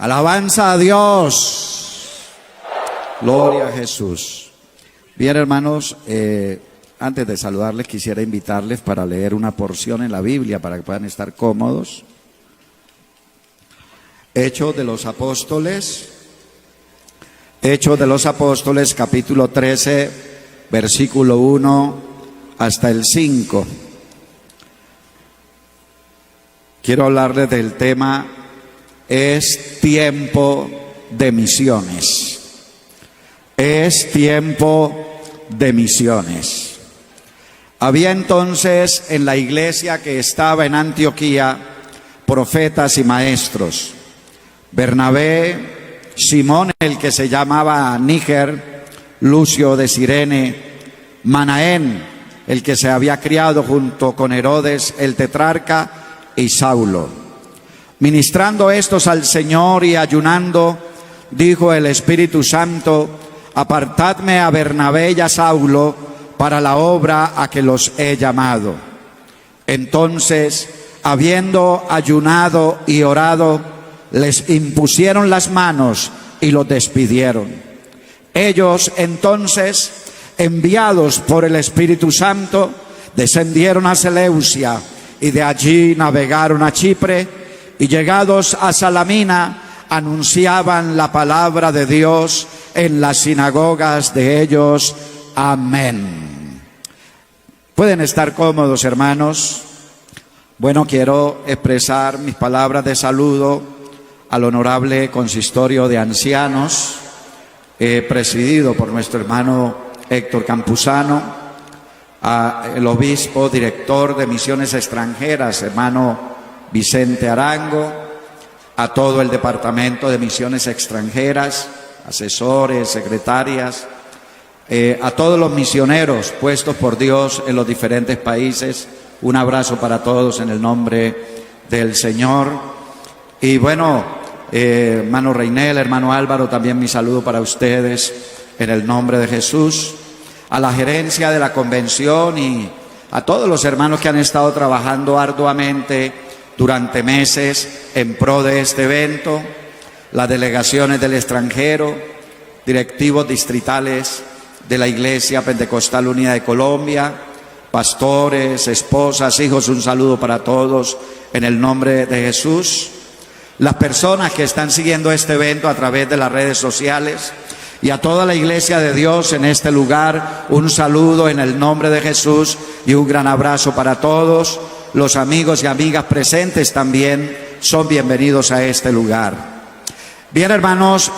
Alabanza a Dios. Gloria a Jesús. Bien, hermanos, antes de saludarles quisiera invitarles para leer una porción en la Biblia para que puedan estar cómodos. Hechos de los Apóstoles, capítulo 13, versículo 1 hasta el 5. Quiero hablarles del tema, es tiempo de misiones. Es tiempo de misiones. Había entonces en la iglesia que estaba en Antioquía profetas y maestros. Bernabé, Simón el que se llamaba Níger, Lucio de Cirene, Manaén el que se había criado junto con Herodes el tetrarca y Saulo. Ministrando estos al Señor y ayunando, dijo el Espíritu Santo: apartadme a Bernabé y a Saulo para la obra a que los he llamado. Entonces, habiendo ayunado y orado, les impusieron las manos y los despidieron. Ellos entonces, enviados por el Espíritu Santo, descendieron a Seleucia y de allí navegaron a Chipre, y llegados a Salamina anunciaban la palabra de Dios en las sinagogas de ellos. Amén. Pueden estar cómodos, hermanos. Bueno, quiero expresar mis palabras de saludo al honorable consistorio de ancianos, presidido por nuestro hermano Héctor Campuzano, al obispo director de misiones extranjeras, hermano Vicente Arango, a todo el departamento de misiones extranjeras, asesores, secretarias, a todos los misioneros puestos por Dios en los diferentes países. Un abrazo para todos en el nombre del Señor. Y bueno, hermano Reinel, hermano Álvaro, también mi saludo para ustedes en el nombre de Jesús. A la gerencia de la convención y a todos los hermanos que han estado trabajando arduamente durante meses en pro de este evento, las delegaciones del extranjero, directivos distritales de la Iglesia Pentecostal Unida de Colombia, pastores, esposas, hijos, un saludo para todos en el nombre de Jesús. Las personas que están siguiendo este evento a través de las redes sociales y a toda la Iglesia de Dios en este lugar, un saludo en el nombre de Jesús y un gran abrazo para todos. Los amigos y amigas presentes también son bienvenidos a este lugar. Bien, hermanos,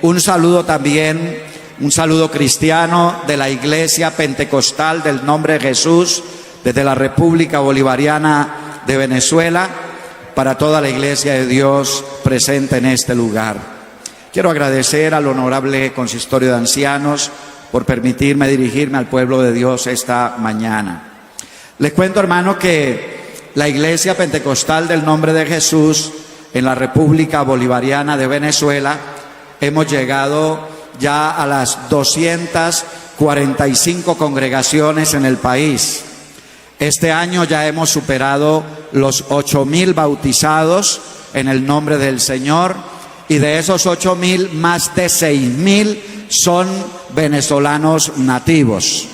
un saludo también, un saludo cristiano de la Iglesia Pentecostal del Nombre de Jesús desde la República Bolivariana de Venezuela para toda la Iglesia de Dios presente en este lugar. Quiero agradecer al honorable consistorio de ancianos por permitirme dirigirme al pueblo de Dios esta mañana. Les cuento, hermano, que la Iglesia Pentecostal del Nombre de Jesús en la República Bolivariana de Venezuela hemos llegado ya a las 245 congregaciones en el país. Este año ya hemos superado los 8,000 bautizados en el nombre del Señor, y de esos 8,000, más de 6,000 son venezolanos nativos.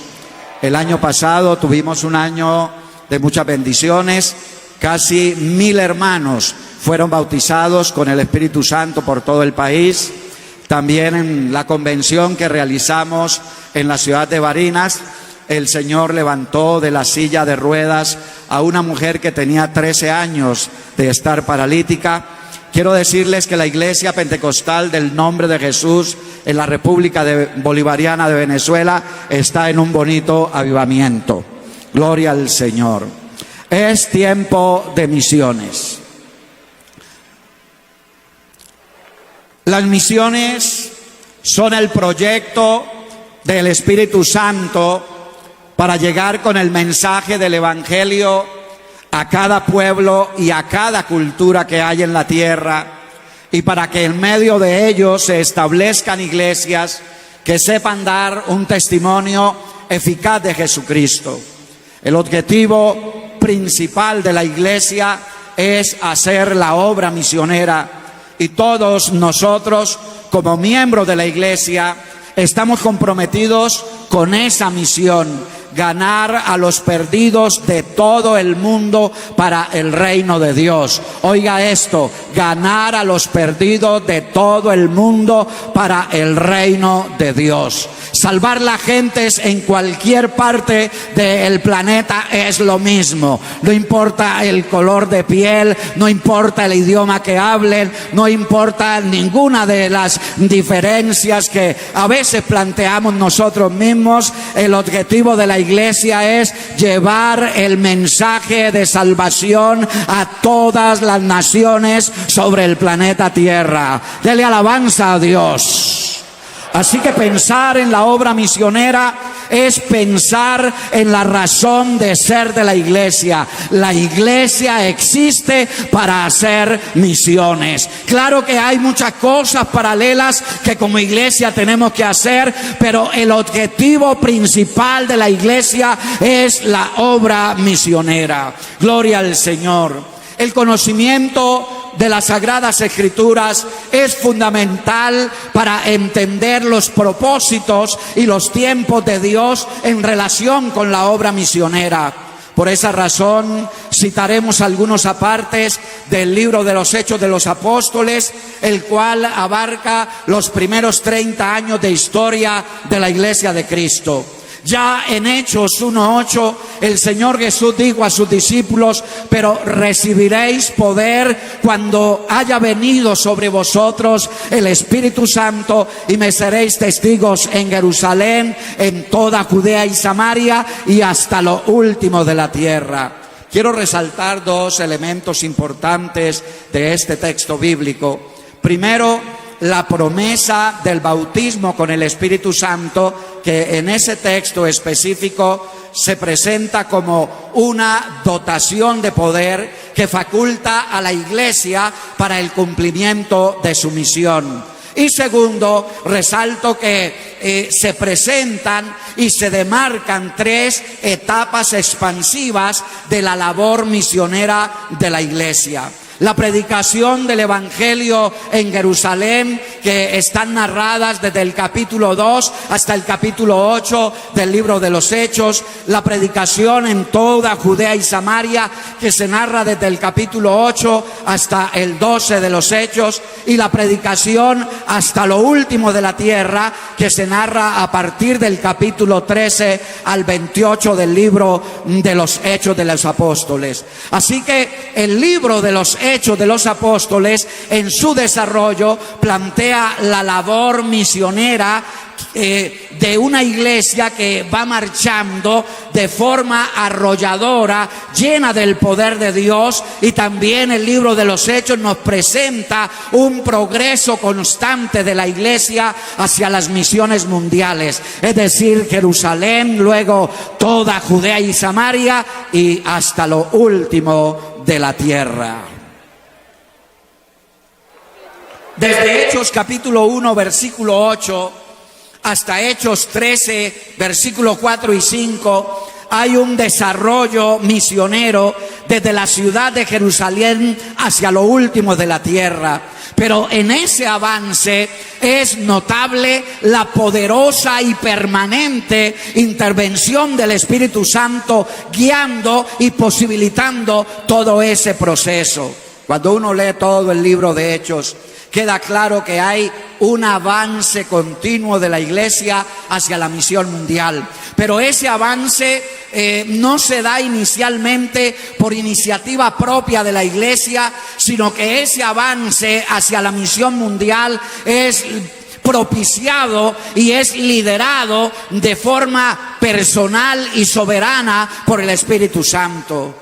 El año pasado tuvimos un año de muchas bendiciones, casi 1,000 hermanos fueron bautizados con el Espíritu Santo por todo el país. También en la convención que realizamos en la ciudad de Barinas, el Señor levantó de la silla de ruedas a una mujer que tenía 13 años de estar paralítica. Quiero decirles que la Iglesia Pentecostal del Nombre de Jesús en la República Bolivariana de Venezuela está en un bonito avivamiento. Gloria al Señor. Es tiempo de misiones. Las misiones son el proyecto del Espíritu Santo para llegar con el mensaje del Evangelio a cada pueblo y a cada cultura que hay en la tierra, y para que en medio de ellos se establezcan iglesias que sepan dar un testimonio eficaz de Jesucristo. El objetivo principal de la iglesia es hacer la obra misionera Y todos nosotros, como miembros de la iglesia, estamos comprometidos con esa misión: ganar a los perdidos de todo el mundo para el reino de Dios. Oiga esto: ganar a los perdidos de todo el mundo para el reino de Dios. Salvar las gentes en cualquier parte del planeta es lo mismo. No importa el color de piel, no importa el idioma que hablen, no importa ninguna de las diferencias que a veces planteamos nosotros mismos. El objetivo de la iglesia es llevar el mensaje de salvación a todas las naciones sobre el planeta Tierra. Dele alabanza a Dios. Así que pensar en la obra misionera es pensar en la razón de ser de la iglesia. La iglesia existe para hacer misiones. Claro que hay muchas cosas paralelas que como iglesia tenemos que hacer, pero el objetivo principal de la iglesia es la obra misionera. Gloria al Señor. El conocimiento de las Sagradas Escrituras es fundamental para entender los propósitos y los tiempos de Dios en relación con la obra misionera. Por esa razón citaremos algunos apartes del libro de los Hechos de los Apóstoles, el cual abarca los primeros 30 años de historia de la Iglesia de Cristo. Ya en Hechos 1:8 el Señor Jesús dijo a sus discípulos: pero recibiréis poder cuando haya venido sobre vosotros el Espíritu Santo, y me seréis testigos en Jerusalén, en toda Judea y Samaria y hasta lo último de la tierra. Quiero resaltar dos elementos importantes de este texto bíblico. Primero, la promesa del bautismo con el Espíritu Santo, que en ese texto específico se presenta como una dotación de poder que faculta a la iglesia para el cumplimiento de su misión. Y segundo, resalto que se presentan y se demarcan tres etapas expansivas de la labor misionera de la iglesia. La predicación del Evangelio en Jerusalén, que están narradas desde el capítulo 2 hasta el capítulo 8 del libro de los Hechos. La predicación en toda Judea y Samaria, que se narra desde el capítulo 8 hasta el 12 de los Hechos. Y la predicación hasta lo último de la tierra, que se narra a partir del capítulo 13 al 28 del libro de los Hechos de los Apóstoles. Así que el libro de los Hechos de los Apóstoles, en su desarrollo, plantea la labor misionera de una iglesia que va marchando de forma arrolladora, llena del poder de Dios. Y también el libro de los Hechos nos presenta un progreso constante de la iglesia hacia las misiones mundiales, es decir, Jerusalén, luego toda Judea y Samaria y hasta lo último de la tierra. Desde Hechos capítulo 1 versículo 8 hasta Hechos 13 versículos 4 y 5 hay un desarrollo misionero desde la ciudad de Jerusalén hacia lo último de la tierra. Pero en ese avance es notable la poderosa y permanente intervención del Espíritu Santo, guiando y posibilitando todo ese proceso. Cuando uno lee todo el libro de Hechos, queda claro que hay un avance continuo de la iglesia hacia la misión mundial. Pero ese avance no se da inicialmente por iniciativa propia de la iglesia, sino que ese avance hacia la misión mundial es propiciado y es liderado de forma personal y soberana por el Espíritu Santo.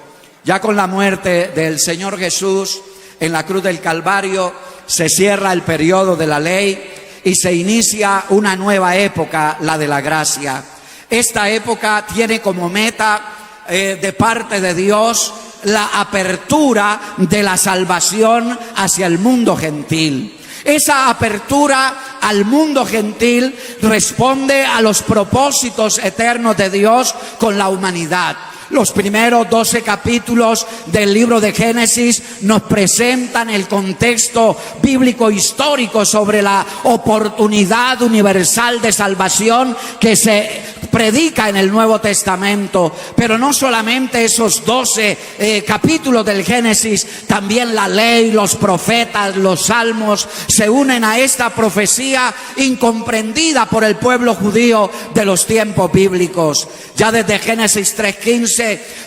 Ya con la muerte del Señor Jesús en la cruz del Calvario, se cierra el periodo de la ley y se inicia una nueva época, la de la gracia. Esta época tiene como meta de parte de Dios la apertura de la salvación hacia el mundo gentil. Esa apertura al mundo gentil responde a los propósitos eternos de Dios con la humanidad. Los primeros 12 capítulos del libro de Génesis nos presentan el contexto bíblico histórico sobre la oportunidad universal de salvación que se predica en el Nuevo Testamento. Pero no solamente esos 12 capítulos del Génesis, también la ley, los profetas, los salmos se unen a esta profecía incomprendida por el pueblo judío de los tiempos bíblicos. Ya desde Génesis 3:15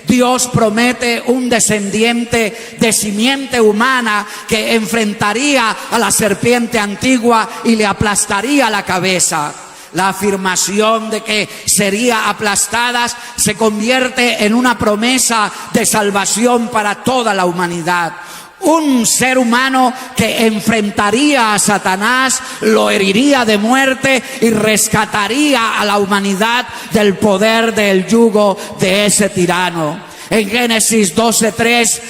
Dios promete un descendiente de simiente humana que enfrentaría a la serpiente antigua y le aplastaría la cabeza. La afirmación de que sería aplastadas se convierte en una promesa de salvación para toda la humanidad. Un ser humano que enfrentaría a Satanás, lo heriría de muerte y rescataría a la humanidad del poder del yugo de ese tirano. En Génesis 12:3,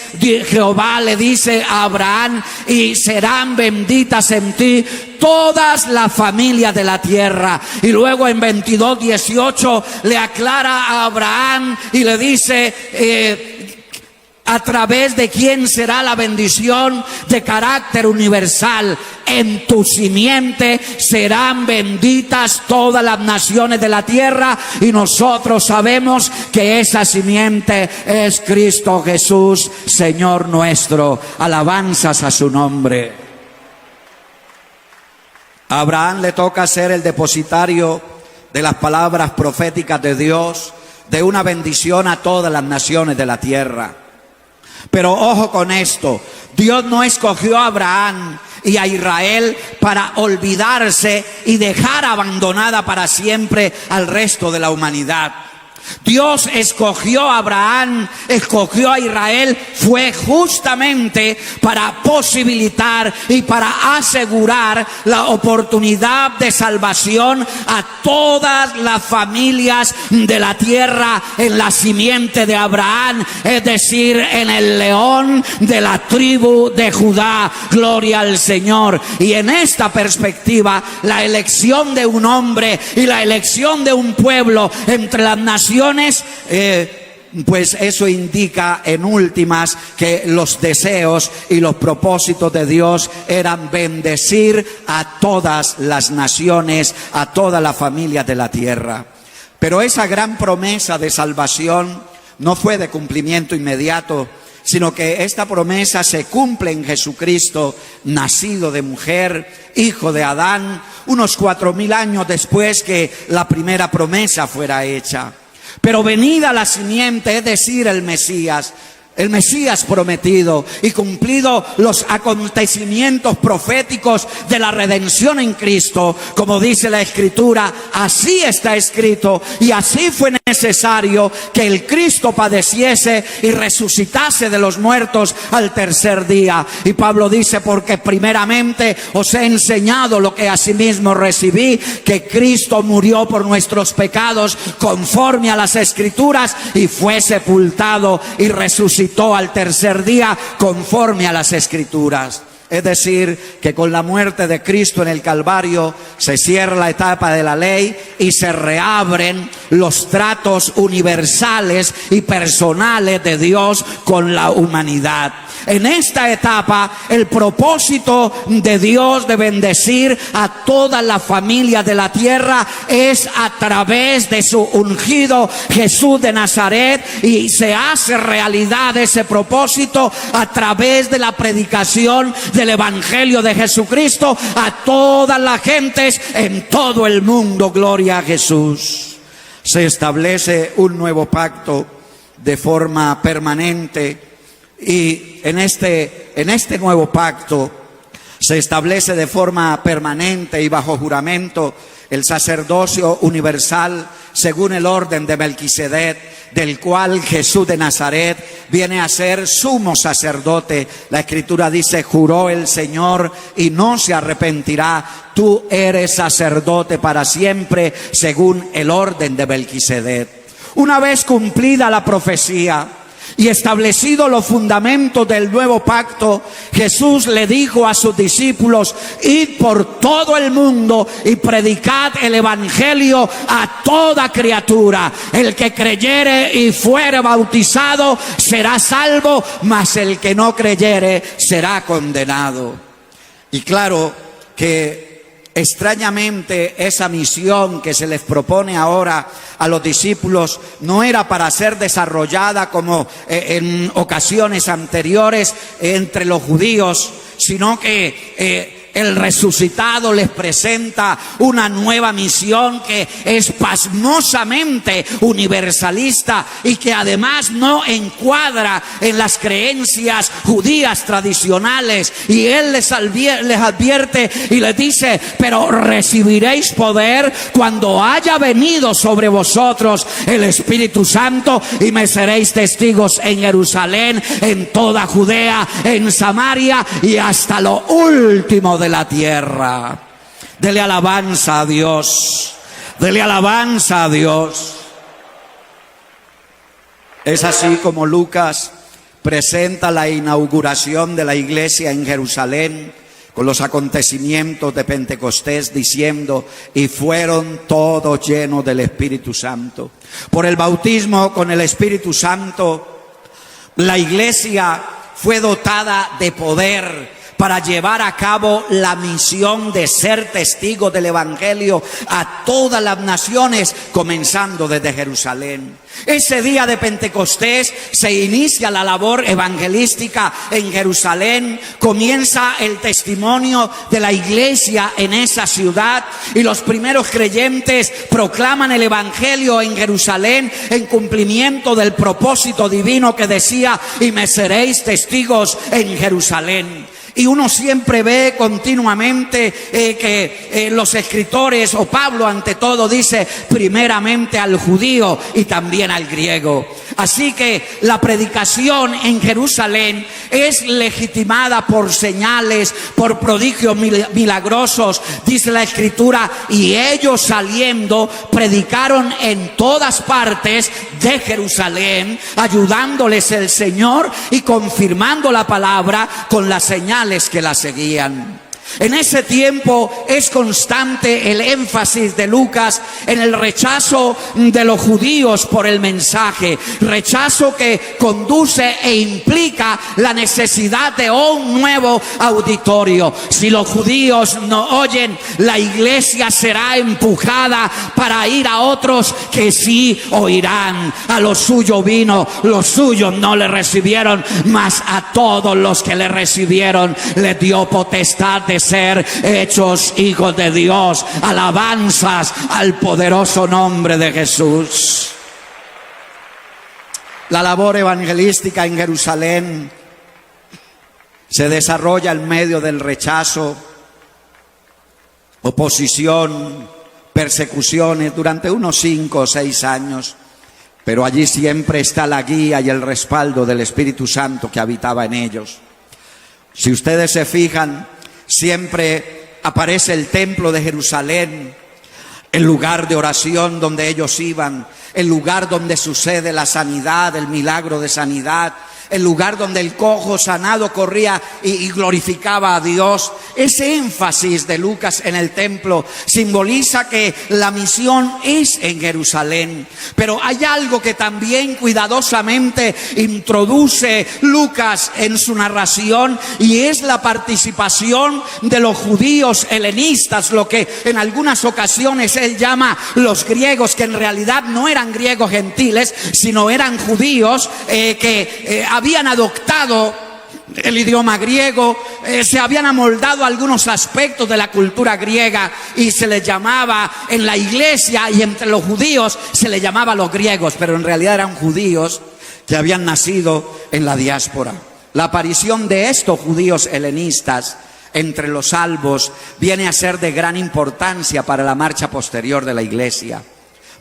Jehová le dice a Abraham: y serán benditas en ti todas las familias de la tierra. Y luego en 22:18 le aclara a Abraham y le dice a través de quién será la bendición de carácter universal. En tu simiente serán benditas todas las naciones de la tierra. Y nosotros sabemos que esa simiente es Cristo Jesús, Señor nuestro. Alabanzas a su nombre. A Abraham le toca ser el depositario de las palabras proféticas de Dios, de una bendición a todas las naciones de la tierra. Pero ojo con esto, Dios no escogió a Abraham y a Israel para olvidarse y dejar abandonada para siempre al resto de la humanidad. Dios escogió a Abraham, escogió a Israel, fue justamente para posibilitar y para asegurar la oportunidad de salvación a todas las familias de la tierra en la simiente de Abraham, es decir, en el león de la tribu de Judá. Gloria al Señor. Y en esta perspectiva, la elección de un hombre y la elección de un pueblo entre las naciones, pues eso indica en últimas que los deseos y los propósitos de Dios eran bendecir a todas las naciones, a toda la familia de la tierra. Pero esa gran promesa de salvación no fue de cumplimiento inmediato, sino que esta promesa se cumple en Jesucristo, nacido de mujer, hijo de Adán, unos 4000 años después que la primera promesa fuera hecha. Pero venida la simiente, es decir, el Mesías prometido, y cumplido los acontecimientos proféticos de la redención en Cristo, como dice la Escritura, así está escrito, y así fue necesario que el Cristo padeciese y resucitase de los muertos al tercer día. Y Pablo dice: porque primeramente os he enseñado lo que asimismo recibí, que Cristo murió por nuestros pecados conforme a las Escrituras, y fue sepultado y resucitó al tercer día conforme a las Escrituras. Es decir, que con la muerte de Cristo en el Calvario se cierra la etapa de la ley y se reabren los tratos universales y personales de Dios con la humanidad. En esta etapa, el propósito de Dios de bendecir a toda la familia de la tierra es a través de su ungido Jesús de Nazaret, y se hace realidad ese propósito a través de la predicación del Evangelio de Jesucristo a todas las gentes en todo el mundo. Gloria a Jesús. Se establece un nuevo pacto de forma permanente, y en este nuevo pacto se establece de forma permanente y bajo juramento el sacerdocio universal según el orden de Melquisedec, del cual Jesús de Nazaret viene a ser sumo sacerdote. La Escritura dice: juró el Señor y no se arrepentirá, tú eres sacerdote para siempre según el orden de Melquisedec. Una vez cumplida la profecía y establecido los fundamentos del nuevo pacto, Jesús le dijo a sus discípulos: id por todo el mundo y predicad el evangelio a toda criatura. El que creyere y fuere bautizado será salvo, mas el que no creyere será condenado. Y claro que extrañamente esa misión que se les propone ahora a los discípulos no era para ser desarrollada como en ocasiones anteriores entre los judíos, sino que el resucitado les presenta una nueva misión que es pasmosamente universalista y que además no encuadra en las creencias judías tradicionales. Y Él les advierte y les dice: pero recibiréis poder cuando haya venido sobre vosotros el Espíritu Santo, y me seréis testigos en Jerusalén, en toda Judea, en Samaria y hasta lo último de la tierra. Dele alabanza a Dios. Dele alabanza a Dios. Es así como Lucas presenta la inauguración de la iglesia en Jerusalén con los acontecimientos de Pentecostés, diciendo: y fueron todos llenos del Espíritu Santo. Por el bautismo con el Espíritu Santo, la iglesia fue dotada de poder para llevar a cabo la misión de ser testigos del evangelio a todas las naciones, comenzando desde Jerusalén. Ese día de Pentecostés se inicia la labor evangelística en Jerusalén, comienza el testimonio de la iglesia en esa ciudad, y los primeros creyentes proclaman el evangelio en Jerusalén en cumplimiento del propósito divino que decía: y me seréis testigos en Jerusalén. Y uno siempre ve continuamente que los escritores, o Pablo ante todo, dice primeramente al judío y también al griego. Así que la predicación en Jerusalén es legitimada por señales, por prodigios milagrosos. Dice la Escritura: y ellos saliendo predicaron en todas partes de Jerusalén, ayudándoles el Señor y confirmando la palabra con las señales que la seguían. En ese tiempo es constante el énfasis de Lucas en el rechazo de los judíos por el mensaje, rechazo que conduce e implica la necesidad de un nuevo auditorio. Si los judíos no oyen, la iglesia será empujada para ir a otros que sí oirán. A lo suyo vino, los suyos no le recibieron, mas a todos los que le recibieron le dio potestad de ser hechos hijos de Dios. Alabanzas al poderoso nombre de Jesús. La labor evangelística en Jerusalén se desarrolla en medio del rechazo, oposición, persecuciones durante unos 5 o 6 años, pero allí siempre está la guía y el respaldo del Espíritu Santo que habitaba en ellos. Si ustedes se fijan, siempre aparece el templo de Jerusalén, el lugar de oración donde ellos iban, el lugar donde sucede la sanidad, el milagro de sanidad, el lugar donde el cojo sanado corría y glorificaba a Dios. Ese énfasis de Lucas en el templo simboliza que la misión es en Jerusalén. Pero hay algo que también cuidadosamente introduce Lucas en su narración, y es la participación de los judíos helenistas, lo que en algunas ocasiones él llama los griegos, que en realidad no eran griegos gentiles, sino eran judíos que habían adoptado el idioma griego, se habían amoldado algunos aspectos de la cultura griega, y se les llamaba en la iglesia y entre los judíos se les llamaba los griegos, pero en realidad eran judíos que habían nacido en la diáspora. La aparición de estos judíos helenistas entre los salvos viene a ser de gran importancia para la marcha posterior de la iglesia.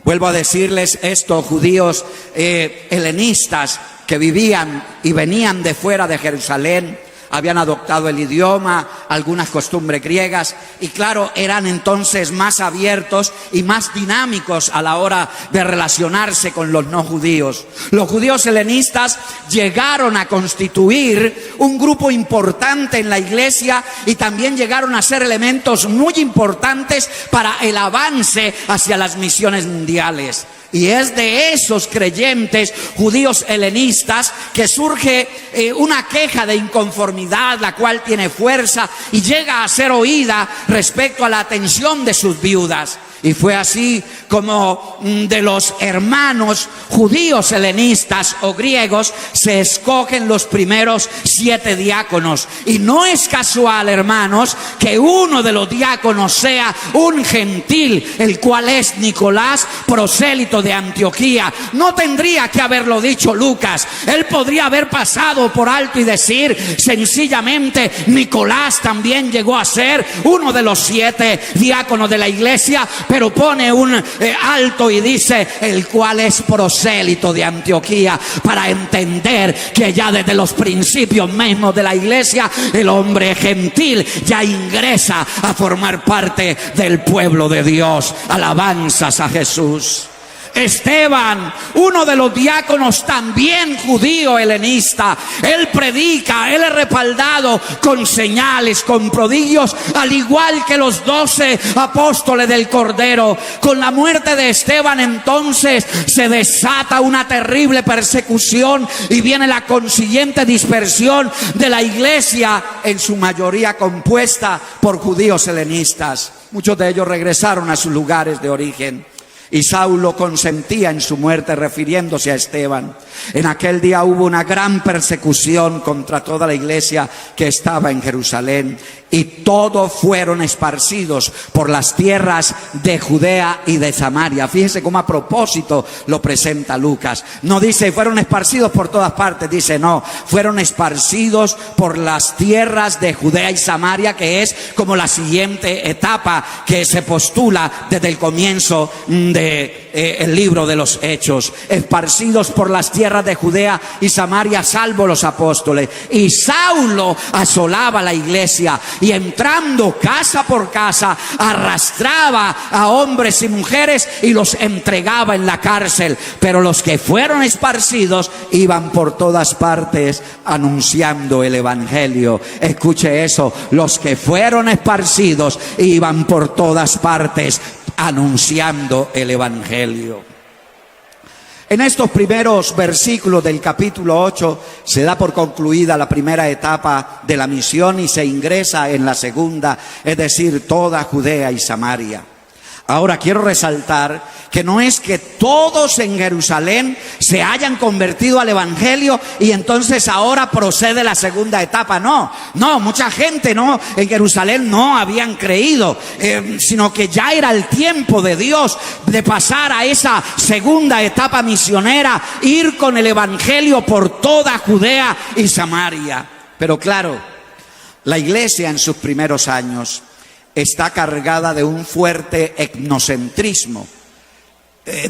Vuelvo a decirles, estos judíos helenistas que vivían y venían de fuera de Jerusalén, habían adoptado el idioma, algunas costumbres griegas y claro, eran entonces más abiertos y más dinámicos a la hora de relacionarse con los no judíos. Los judíos helenistas llegaron a constituir un grupo importante en la iglesia y también llegaron a ser elementos muy importantes para el avance hacia las misiones mundiales. Y es de esos creyentes judíos helenistas que surge una queja de inconformidad, la cual tiene fuerza y llega a ser oída respecto a la atención de sus viudas. Y fue así como de los hermanos judíos helenistas o griegos se escogen los primeros 7 diáconos. Y no es casual, hermanos, que uno de los diáconos sea un gentil, el cual es Nicolás, prosélito de Antioquía. No tendría que haberlo dicho Lucas. Él podría haber pasado por alto y decir sencillamente: Nicolás también llegó a ser uno de los 7 diáconos de la iglesia, pero pone un alto y dice: el cual es prosélito de Antioquía, para entender que ya desde los principios mismos de la iglesia el hombre gentil ya ingresa a formar parte del pueblo de Dios. Alabanzas a Jesús. Esteban, uno de los diáconos también judío helenista, él predica, él es respaldado con señales, con prodigios, al igual que los 12 apóstoles del Cordero. Con la muerte de Esteban entonces se desata una terrible persecución y viene la consiguiente dispersión de la iglesia, en su mayoría compuesta por judíos helenistas. Muchos de ellos regresaron a sus lugares de origen. Y Saulo consentía en su muerte, refiriéndose a Esteban. En aquel día hubo una gran persecución contra toda la iglesia que estaba en Jerusalén, y todos fueron esparcidos por las tierras de Judea y de Samaria. Fíjese cómo a propósito lo presenta Lucas. No dice fueron esparcidos por todas partes, dice no, fueron esparcidos por las tierras de Judea y Samaria, que es como la siguiente etapa que se postula desde el comienzo el libro de los Hechos. Esparcidos por las tierras de Judea y Samaria, salvo los apóstoles. Y Saulo asolaba la iglesia y entrando casa por casa arrastraba a hombres y mujeres y los entregaba en la cárcel. Pero los que fueron esparcidos iban por todas partes anunciando el evangelio. Escuche eso, los que fueron esparcidos iban por todas partes anunciando el evangelio. En estos primeros versículos del capítulo 8 se da por concluida la primera etapa de la misión y se ingresa en la segunda, es decir, toda Judea y Samaria. Ahora quiero resaltar que no es que todos en Jerusalén se hayan convertido al evangelio y entonces ahora procede la segunda etapa. No, mucha gente en Jerusalén no habían creído, sino que ya era el tiempo de Dios de pasar a esa segunda etapa misionera, ir con el evangelio por toda Judea y Samaria. Pero claro, la iglesia en sus primeros años está cargada de un fuerte etnocentrismo.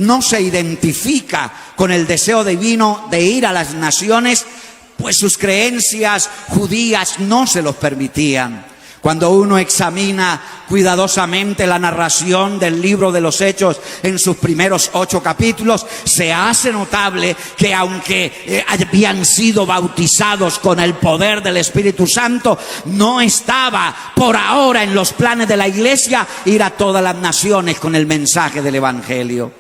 No se identifica con el deseo divino de ir a las naciones, pues sus creencias judías no se los permitían. Cuando uno examina cuidadosamente la narración del libro de los Hechos en sus primeros 8 capítulos, se hace notable que aunque habían sido bautizados con el poder del Espíritu Santo, no estaba por ahora en los planes de la iglesia ir a todas las naciones con el mensaje del evangelio.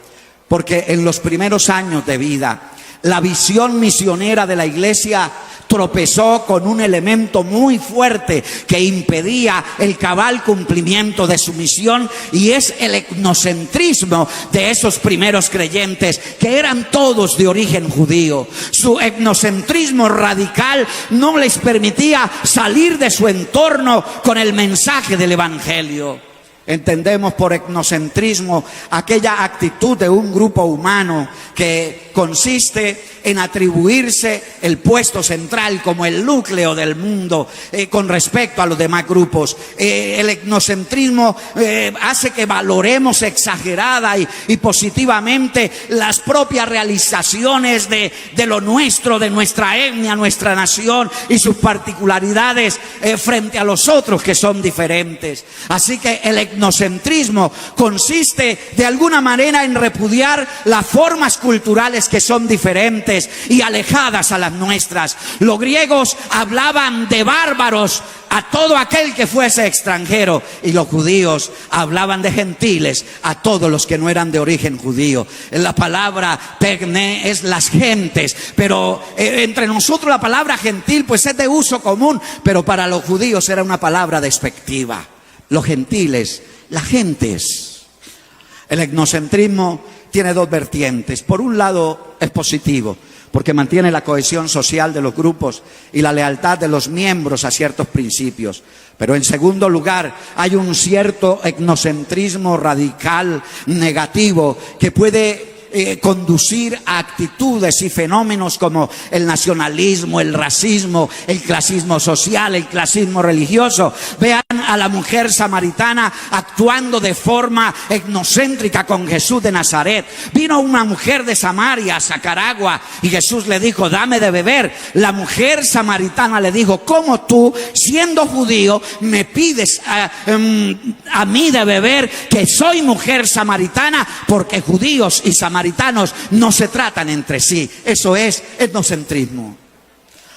Porque en los primeros años de vida, la visión misionera de la iglesia tropezó con un elemento muy fuerte que impedía el cabal cumplimiento de su misión, y es el etnocentrismo de esos primeros creyentes, que eran todos de origen judío. Su etnocentrismo radical no les permitía salir de su entorno con el mensaje del evangelio. Entendemos por etnocentrismo aquella actitud de un grupo humano que consiste en atribuirse el puesto central como el núcleo del mundo con respecto a los demás grupos. El etnocentrismo hace que valoremos exagerada y positivamente las propias realizaciones de lo nuestro, de nuestra etnia, nuestra nación y sus particularidades frente a los otros que son diferentes. Así que el etnocentrismo consiste de alguna manera en repudiar las formas culturales que son diferentes y alejadas a las nuestras. Los griegos hablaban de bárbaros a todo aquel que fuese extranjero, y los judíos hablaban de gentiles a todos los que no eran de origen judío. La palabra pegné es las gentes, pero entre nosotros la palabra gentil pues es de uso común, pero para los judíos era una palabra despectiva. Los gentiles, las gentes. El etnocentrismo tiene dos vertientes. Por un lado es positivo, porque mantiene la cohesión social de los grupos y la lealtad de los miembros a ciertos principios. Pero en segundo lugar, hay un cierto etnocentrismo radical, negativo, que puede conducir a actitudes y fenómenos como el nacionalismo, el racismo, el clasismo social, el clasismo religioso. Vean a la mujer samaritana actuando de forma etnocéntrica con Jesús de Nazaret. Vino una mujer de Samaria a sacar agua y Jesús le dijo: dame de beber. La mujer samaritana le dijo: ¿cómo tú, siendo judío, me pides a mí de beber, que soy mujer samaritana? Porque judíos y samaritanos no se tratan entre sí. Eso es etnocentrismo.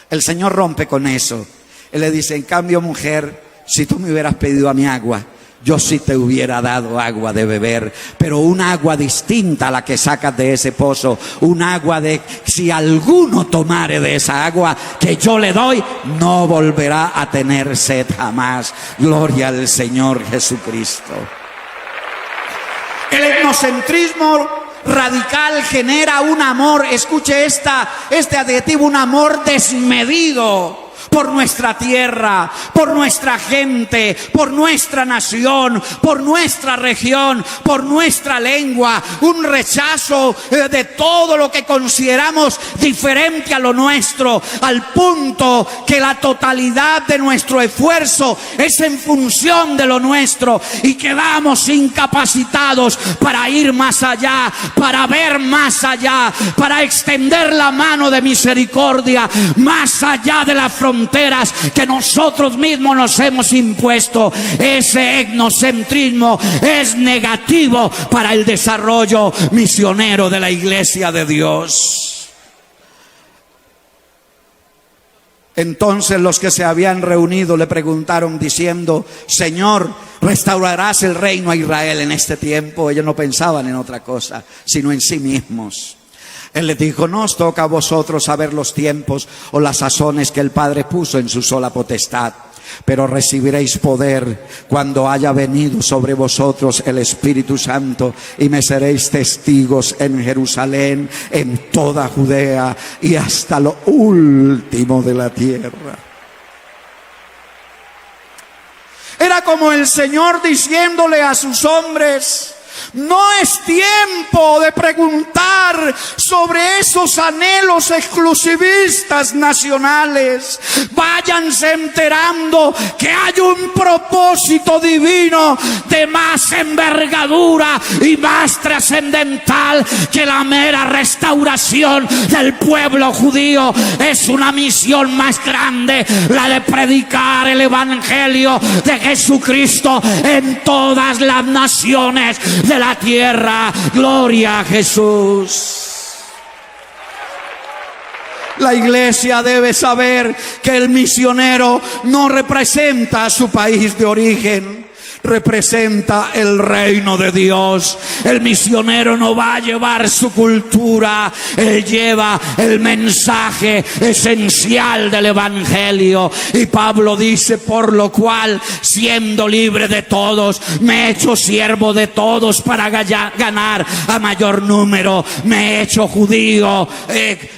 El Señor rompe con eso. Él le dice: en cambio, mujer, si tú me hubieras pedido a mí agua, yo sí te hubiera dado agua de beber, pero un agua distinta a la que sacas de ese pozo, un agua de si alguno tomare de esa agua que yo le doy, no volverá a tener sed jamás. Gloria al Señor Jesucristo. El etnocentrismo radical genera un amor, escuche este adjetivo, un amor desmedido por nuestra tierra, por nuestra gente, por nuestra nación, por nuestra región, por nuestra lengua. Un rechazo de todo lo que consideramos diferente a lo nuestro, al punto que la totalidad de nuestro esfuerzo es en función de lo nuestro y quedamos incapacitados para ir más allá, para ver más allá, para extender la mano de misericordia más allá de la frontera que nosotros mismos nos hemos impuesto. Ese etnocentrismo es negativo para el desarrollo misionero de la Iglesia de Dios. Entonces los que se habían reunido le preguntaron diciendo: Señor, ¿restaurarás el reino a Israel en este tiempo? Ellos no pensaban en otra cosa, sino en sí mismos. Él les dijo: no os toca a vosotros saber los tiempos o las sazones que el Padre puso en su sola potestad, pero recibiréis poder cuando haya venido sobre vosotros el Espíritu Santo, y me seréis testigos en Jerusalén, en toda Judea y hasta lo último de la tierra. Era como el Señor diciéndole a sus hombres: no es tiempo de preguntar sobre esos anhelos exclusivistas nacionales. Váyanse enterando que hay un propósito divino de más envergadura y más trascendental que la mera restauración del pueblo judío. Es una misión más grande, la de predicar el evangelio de Jesucristo en todas las naciones de la tierra. Gloria a Jesús. La iglesia debe saber que el misionero no representa a su país de origen, representa el reino de Dios. El misionero no va a llevar su cultura, él lleva el mensaje esencial del evangelio. Y Pablo dice: por lo cual, siendo libre de todos, me he hecho siervo de todos para ganar a mayor número. Me he hecho judío,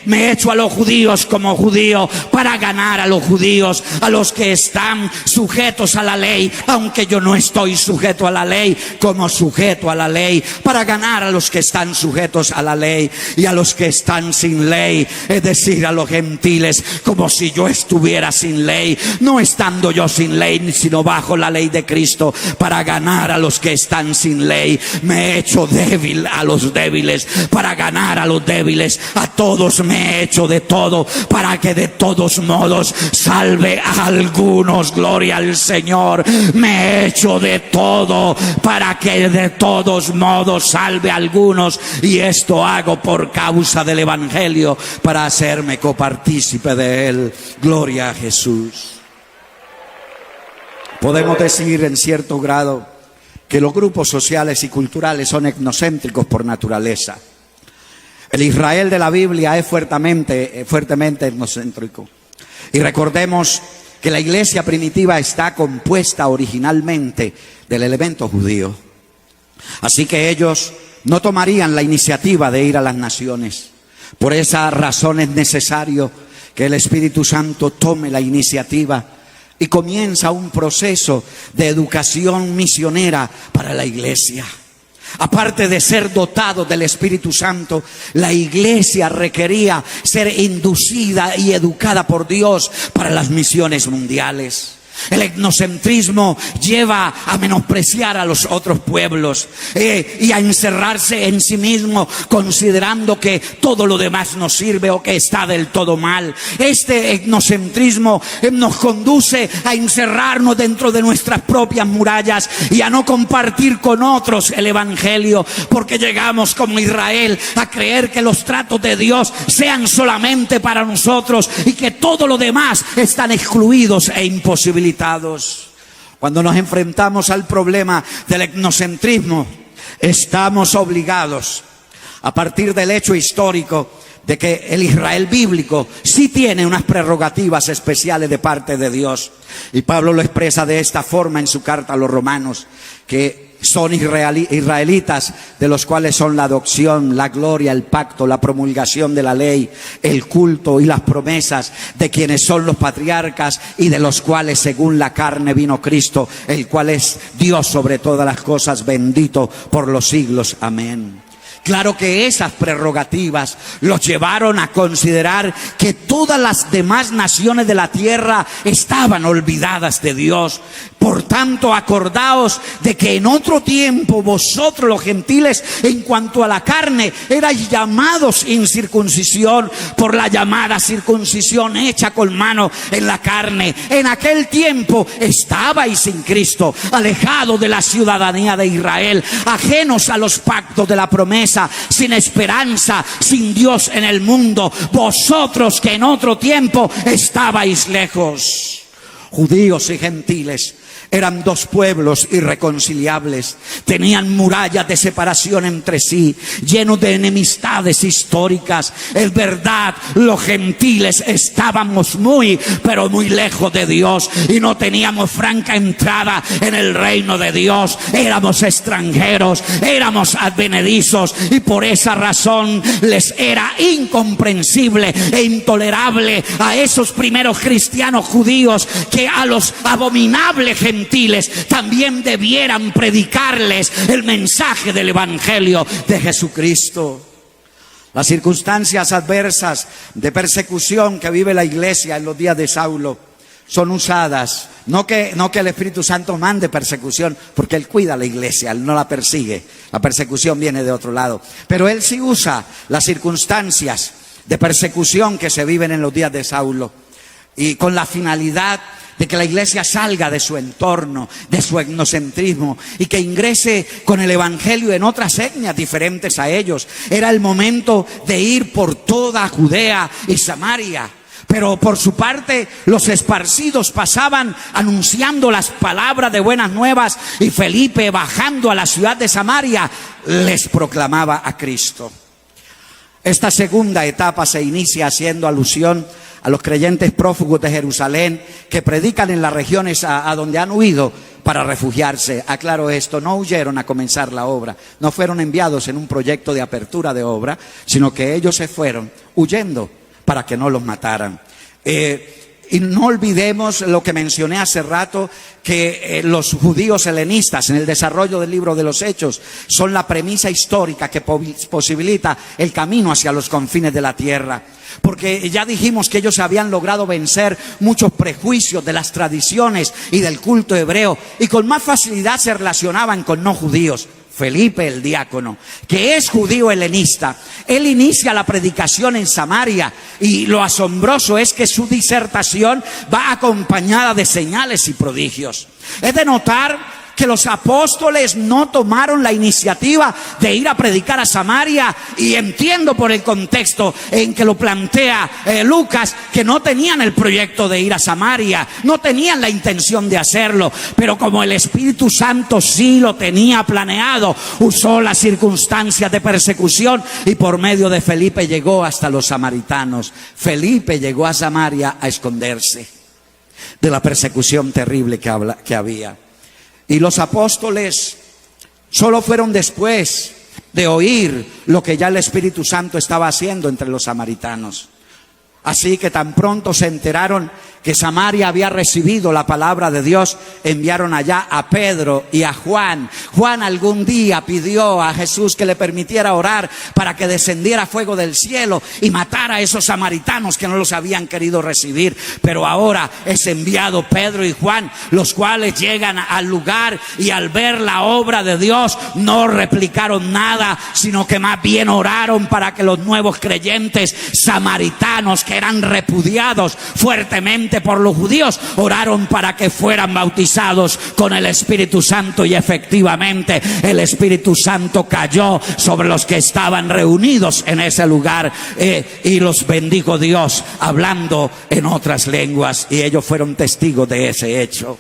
me he hecho a los judíos como judío para ganar a los judíos, a los que están sujetos a la ley, aunque yo no estoy estoy sujeto a la ley como sujeto a la ley, para ganar a los que están sujetos a la ley y a los que están sin ley, es decir, a los gentiles, como si yo estuviera sin ley, no estando yo sin ley, sino bajo la ley de Cristo, para ganar a los que están sin ley. Me he hecho débil a los débiles, para ganar a los débiles. A todos me he hecho de todo, para que de todos modos salve a algunos. Gloria al Señor. Me he hecho de todo, para que de todos modos salve a algunos, y esto hago por causa del Evangelio, para hacerme copartícipe de él. Gloria a Jesús. Podemos decir en cierto grado que los grupos sociales y culturales son etnocéntricos por naturaleza. El Israel de la Biblia es fuertemente etnocéntrico. Y recordemos que la iglesia primitiva está compuesta originalmente del elemento judío. Así que ellos no tomarían la iniciativa de ir a las naciones. Por esa razón es necesario que el Espíritu Santo tome la iniciativa y comienza un proceso de educación misionera para la iglesia. Aparte de ser dotado del Espíritu Santo, la iglesia requería ser inducida y educada por Dios para las misiones mundiales. El etnocentrismo lleva a menospreciar a los otros pueblos y a encerrarse en sí mismo, considerando que todo lo demás no sirve o que está del todo mal. Este etnocentrismo nos conduce a encerrarnos dentro de nuestras propias murallas y a no compartir con otros el Evangelio, porque llegamos como Israel a creer que los tratos de Dios sean solamente para nosotros y que todo lo demás están excluidos e imposibilitados. Cuando nos enfrentamos al problema del etnocentrismo, estamos obligados, a partir del hecho histórico de que el Israel bíblico sí tiene unas prerrogativas especiales de parte de Dios. Y Pablo lo expresa de esta forma en su carta a los romanos, que son israelitas, de los cuales son la adopción, la gloria, el pacto, la promulgación de la ley, el culto y las promesas, de quienes son los patriarcas y de los cuales según la carne vino Cristo, el cual es Dios sobre todas las cosas, bendito por los siglos. Amén. Claro que esas prerrogativas los llevaron a considerar que todas las demás naciones de la tierra estaban olvidadas de Dios. Por tanto, acordaos de que en otro tiempo vosotros los gentiles, en cuanto a la carne, erais llamados incircuncisión por la llamada circuncisión hecha con mano en la carne. En aquel tiempo estabais sin Cristo, alejados de la ciudadanía de Israel, ajenos a los pactos de la promesa, sin esperanza, sin Dios en el mundo. Vosotros que en otro tiempo estabais lejos. Judíos y gentiles eran dos pueblos irreconciliables, tenían murallas de separación entre sí, llenos de enemistades históricas. Es verdad, los gentiles estábamos muy, pero muy lejos de Dios y no teníamos franca entrada en el reino de Dios. Éramos extranjeros, éramos advenedizos, y por esa razón les era incomprensible e intolerable a esos primeros cristianos judíos que a los abominables gentiles también debieran predicarles el mensaje del Evangelio de Jesucristo. Las circunstancias adversas de persecución que vive la iglesia en los días de Saulo son usadas, no que el Espíritu Santo mande persecución, porque Él cuida a la iglesia, Él no la persigue, la persecución viene de otro lado, pero Él sí usa las circunstancias de persecución que se viven en los días de Saulo, y con la finalidad de que la iglesia salga de su entorno, de su etnocentrismo, y que ingrese con el Evangelio en otras etnias diferentes a ellos. Era el momento de ir por toda Judea y Samaria. Pero por su parte, los esparcidos pasaban anunciando las palabras de buenas nuevas, y Felipe, bajando a la ciudad de Samaria, les proclamaba a Cristo. Esta segunda etapa se inicia haciendo alusión a los creyentes prófugos de Jerusalén que predican en las regiones a donde han huido para refugiarse. Aclaro esto, no huyeron a comenzar la obra, no fueron enviados en un proyecto de apertura de obra, sino que ellos se fueron huyendo para que no los mataran. Y no olvidemos lo que mencioné hace rato, que los judíos helenistas en el desarrollo del libro de los Hechos son la premisa histórica que posibilita el camino hacia los confines de la tierra. Porque ya dijimos que ellos habían logrado vencer muchos prejuicios de las tradiciones y del culto hebreo, y con más facilidad se relacionaban con no judíos. Felipe el diácono, que es judío helenista, él inicia la predicación en Samaria, y lo asombroso es que su disertación va acompañada de señales y prodigios. Es de notar que los apóstoles no tomaron la iniciativa de ir a predicar a Samaria, y entiendo por el contexto en que lo plantea Lucas, que no tenían el proyecto de ir a Samaria, no tenían la intención de hacerlo, pero como el Espíritu Santo sí lo tenía planeado, usó las circunstancias de persecución y por medio de Felipe llegó hasta los samaritanos. Felipe llegó a Samaria a esconderse de la persecución terrible que había. Y los apóstoles solo fueron después de oír lo que ya el Espíritu Santo estaba haciendo entre los samaritanos. Así que tan pronto se enteraron que Samaria había recibido la palabra de Dios, enviaron allá a Pedro y a Juan. Juan algún día pidió a Jesús que le permitiera orar para que descendiera fuego del cielo y matara a esos samaritanos que no los habían querido recibir. Pero ahora es enviado Pedro y Juan, los cuales llegan al lugar y al ver la obra de Dios no replicaron nada, sino que más bien oraron para que los nuevos creyentes samaritanos, que eran repudiados fuertemente por los judíos, oraron para que fueran bautizados con el Espíritu Santo, y efectivamente el Espíritu Santo cayó sobre los que estaban reunidos en ese lugar, y los bendijo Dios hablando en otras lenguas, y ellos fueron testigos de ese hecho.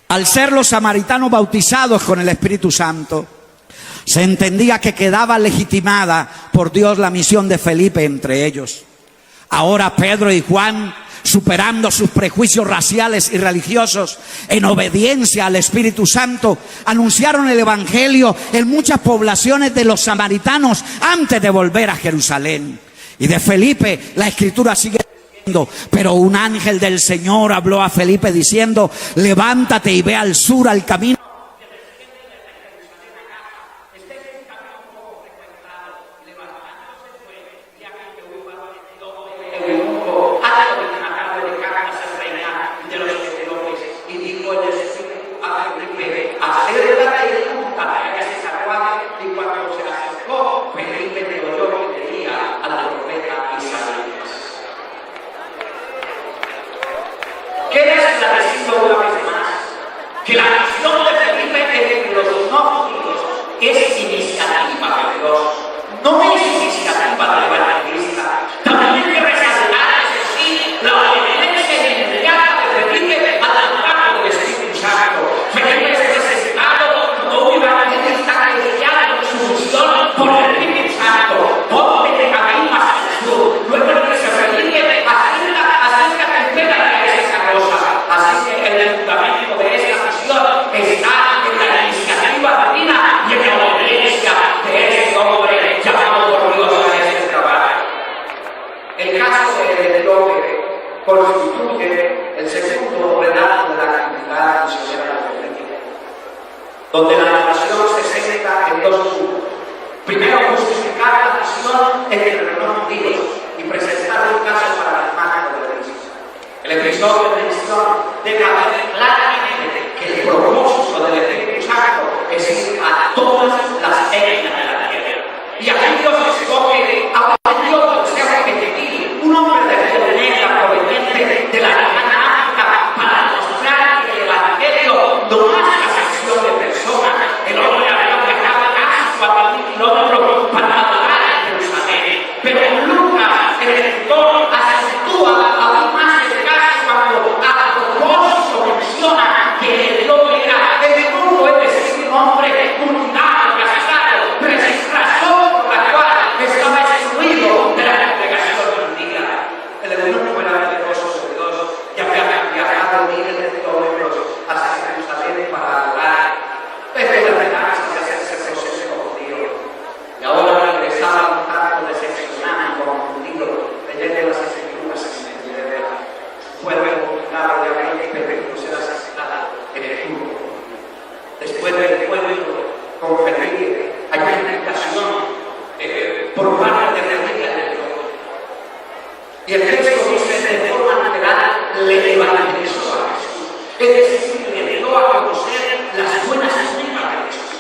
Al ser los samaritanos bautizados con el Espíritu Santo, se entendía que quedaba legitimada por Dios la misión de Felipe entre ellos. Ahora Pedro y Juan, superando sus prejuicios raciales y religiosos, en obediencia al Espíritu Santo, anunciaron el Evangelio en muchas poblaciones de los samaritanos antes de volver a Jerusalén. Y de Felipe la Escritura sigue diciendo: pero un ángel del Señor habló a Felipe diciendo: levántate y ve al sur, al camino que la misión de Felipe entre los no judíos es iniciativa de Dios, no es iniciativa de la evangelista. También hay que resaltar, eso sí, la obediencia inmediata de Felipe al mandato del Espíritu Santo. Felipe es necesitado como un evangelista cristiano en su misión por el Espíritu Santo. Ponte de camino hacia el sur. Luego le dice Felipe: acércate y pégate a esa cosa. Así que el fundamento de esta misión está en la iniciativa divina y en la obediencia de ese hombre llamado por Dios a ese trabajo. El caso de Etíope constituye el segundo relato de la actividad misionera de Felipe, donde la narración se centra en dos puntos. Primero, justificar la misión entre los no judíos y presentar un caso paradigmático de Cristo. El episodio de misión deja ver claramente que el propósito del Espíritu Santo es ir a todas las etnias de la tierra. Y aquí Dios escoge a un Dios, o sea, un hombre de piel negra proveniente de la lejana África, para mostrar que el Evangelio no es la sección de personas. El hombre había viajado casi 4.000 kilómetros para adorar en Jerusalén. Pero Lucas, el escritor, acentúa aún más el caso cuando a propósito menciona que el Dios era el mundo, es decir, un hombre cultivado, casado, pero sin razón por la cual estaba excluido de la congregación judía. El eunuco era temeroso de Dios y había viajado miles de kilómetros hacia Jerusalén para adorar. Desde la esperanza de hacerse proceso judío. Y ahora regresaba un tanto decepcionado y confundido, leyendo es decir, le dio a conocer las buenas nuevas de Jesús.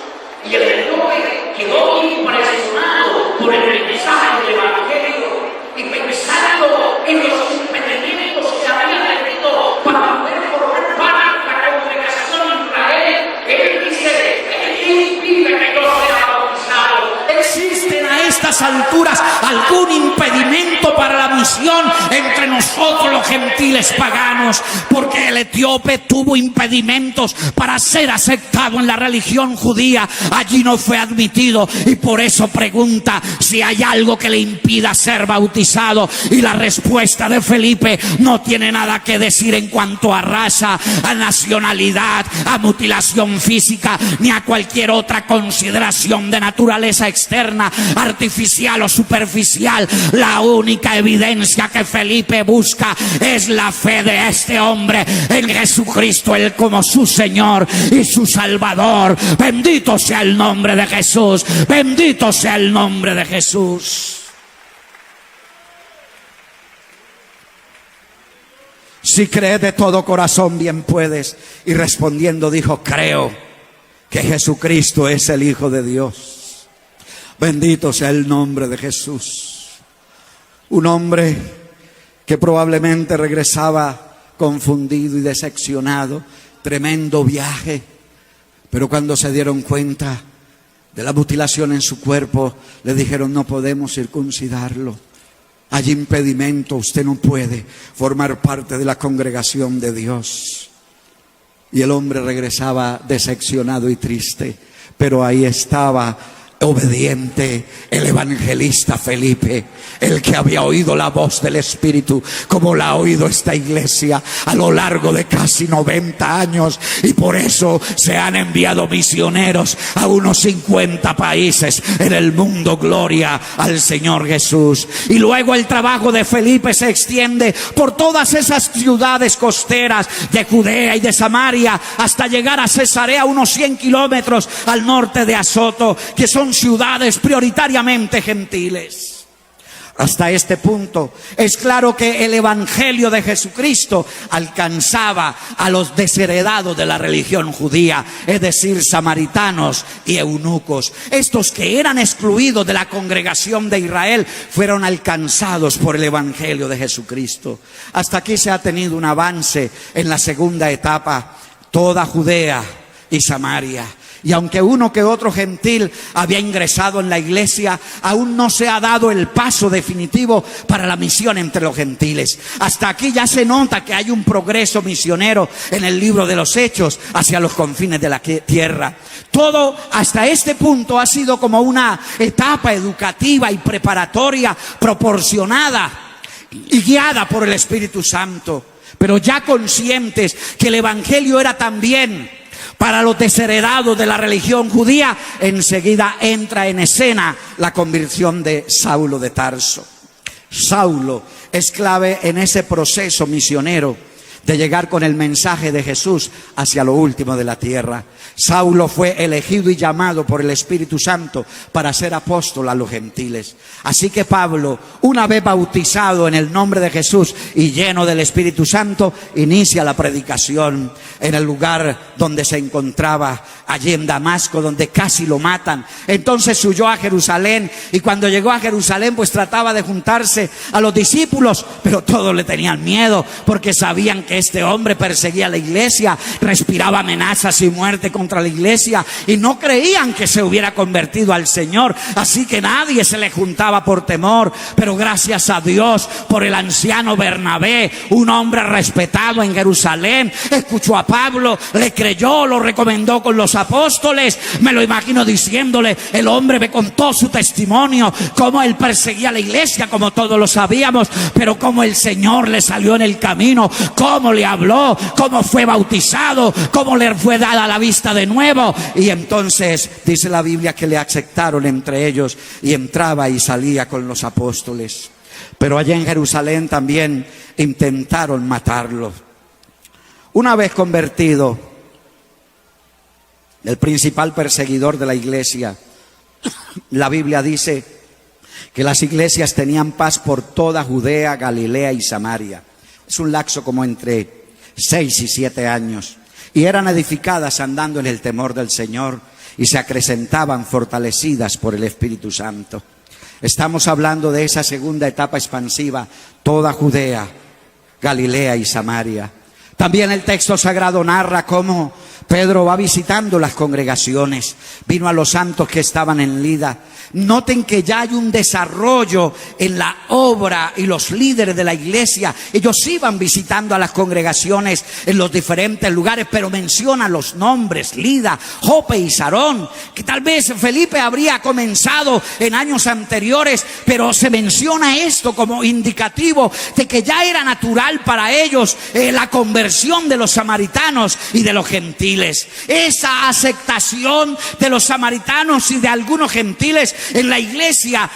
Y el etíope quedó impresionado por el mensaje del Evangelio y pensando en los impedimentos que había tenido para poder formar parte de la congregación de Israel, él dice: ¿qué impide que yo sea bautizado? ¿Existen a estas alturas algún impedimento para la misión entre nosotros los gentiles paganos? Porque el etíope tuvo impedimentos para ser aceptado en la religión judía. Allí no fue admitido y por eso pregunta si hay algo que le impida ser bautizado. Y la respuesta de Felipe no tiene nada que decir en cuanto a raza, a nacionalidad, a mutilación física, ni a cualquier otra consideración de naturaleza externa, artificial o superficial. La única evidencia que Felipe busca es la fe de este hombre en Jesucristo, Él como su Señor y su Salvador. Bendito sea el nombre de Jesús, bendito sea el nombre de Jesús. Si crees de todo corazón, bien puedes. Y respondiendo dijo: creo que Jesucristo es el Hijo de Dios. Bendito sea el nombre de Jesús. Un hombre que probablemente regresaba confundido y decepcionado. Tremendo viaje. Pero cuando se dieron cuenta de la mutilación en su cuerpo, le dijeron: no podemos circuncidarlo. Hay impedimento, usted no puede formar parte de la congregación de Dios. Y el hombre regresaba decepcionado y triste, pero ahí estaba obediente el evangelista Felipe, el que había oído la voz del Espíritu como la ha oído esta iglesia a lo largo de casi 90 años, y por eso se han enviado misioneros a unos 50 países en el mundo. Gloria al Señor Jesús. Y luego el trabajo de Felipe se extiende por todas esas ciudades costeras de Judea y de Samaria hasta llegar a Cesarea, unos 100 kilómetros al norte de Azoto, que son ciudades prioritariamente gentiles. Hasta este punto es claro que el evangelio de Jesucristo alcanzaba a los desheredados de la religión judía, es decir, samaritanos y eunucos. Estos que eran excluidos de la congregación de Israel fueron alcanzados por el evangelio de Jesucristo. Hasta aquí se ha tenido un avance en la segunda etapa, toda Judea y Samaria. Y aunque uno que otro gentil había ingresado en la iglesia, aún no se ha dado el paso definitivo para la misión entre los gentiles. Hasta aquí ya se nota que hay un progreso misionero en el libro de los Hechos hacia los confines de la tierra. Todo hasta este punto ha sido como una etapa educativa y preparatoria proporcionada y guiada por el Espíritu Santo. Pero ya conscientes que el evangelio era también para los desheredados de la religión judía, enseguida entra en escena la conversión de Saulo de Tarso. Saulo es clave en ese proceso misionero de llegar con el mensaje de Jesús hacia lo último de la tierra. Saulo fue elegido y llamado por el Espíritu Santo para ser apóstol a los gentiles. Así que Pablo, una vez bautizado en el nombre de Jesús y lleno del Espíritu Santo, inicia la predicación en el lugar donde se encontraba, allí en Damasco, donde casi lo matan. Entonces huyó a Jerusalén, y cuando llegó a Jerusalén pues trataba de juntarse a los discípulos, pero todos le tenían miedo porque sabían que este hombre perseguía a la iglesia, respiraba amenazas y muerte contra la iglesia, y no creían que se hubiera convertido al Señor. Así que nadie se le juntaba por temor. Pero gracias a Dios por el anciano Bernabé, un hombre respetado en Jerusalén, escuchó a Pablo, le creyó, lo recomendó con los apóstoles. Me lo imagino diciéndole, el hombre me contó su testimonio, cómo él perseguía a la iglesia, como todos lo sabíamos, pero cómo el Señor le salió en el camino, cómo le habló, cómo fue bautizado, cómo le fue dada la vista de nuevo. Y entonces dice la Biblia que le aceptaron entre ellos, y entraba y salía con los apóstoles. Pero allá en Jerusalén también intentaron matarlo. Una vez convertido, el principal perseguidor de la iglesia, la Biblia dice que las iglesias tenían paz por toda Judea, Galilea y Samaria. Es un lapso como entre 6 y 7 años, y eran edificadas andando en el temor del Señor, y se acrecentaban fortalecidas por el Espíritu Santo. Estamos hablando de esa segunda etapa expansiva, toda Judea, Galilea y Samaria. También el texto sagrado narra cómo Pedro va visitando las congregaciones, vino a los santos que estaban en Lida. Noten que ya hay un desarrollo en la obra, y los líderes de la iglesia, ellos iban visitando a las congregaciones en los diferentes lugares, pero mencionan los nombres: Lida, Jope y Sarón, que tal vez Felipe habría comenzado en años anteriores, pero se menciona esto como indicativo de que ya era natural para ellos la conversión de los samaritanos y de los gentiles. Esa aceptación de los samaritanos y de algunos gentiles en la iglesia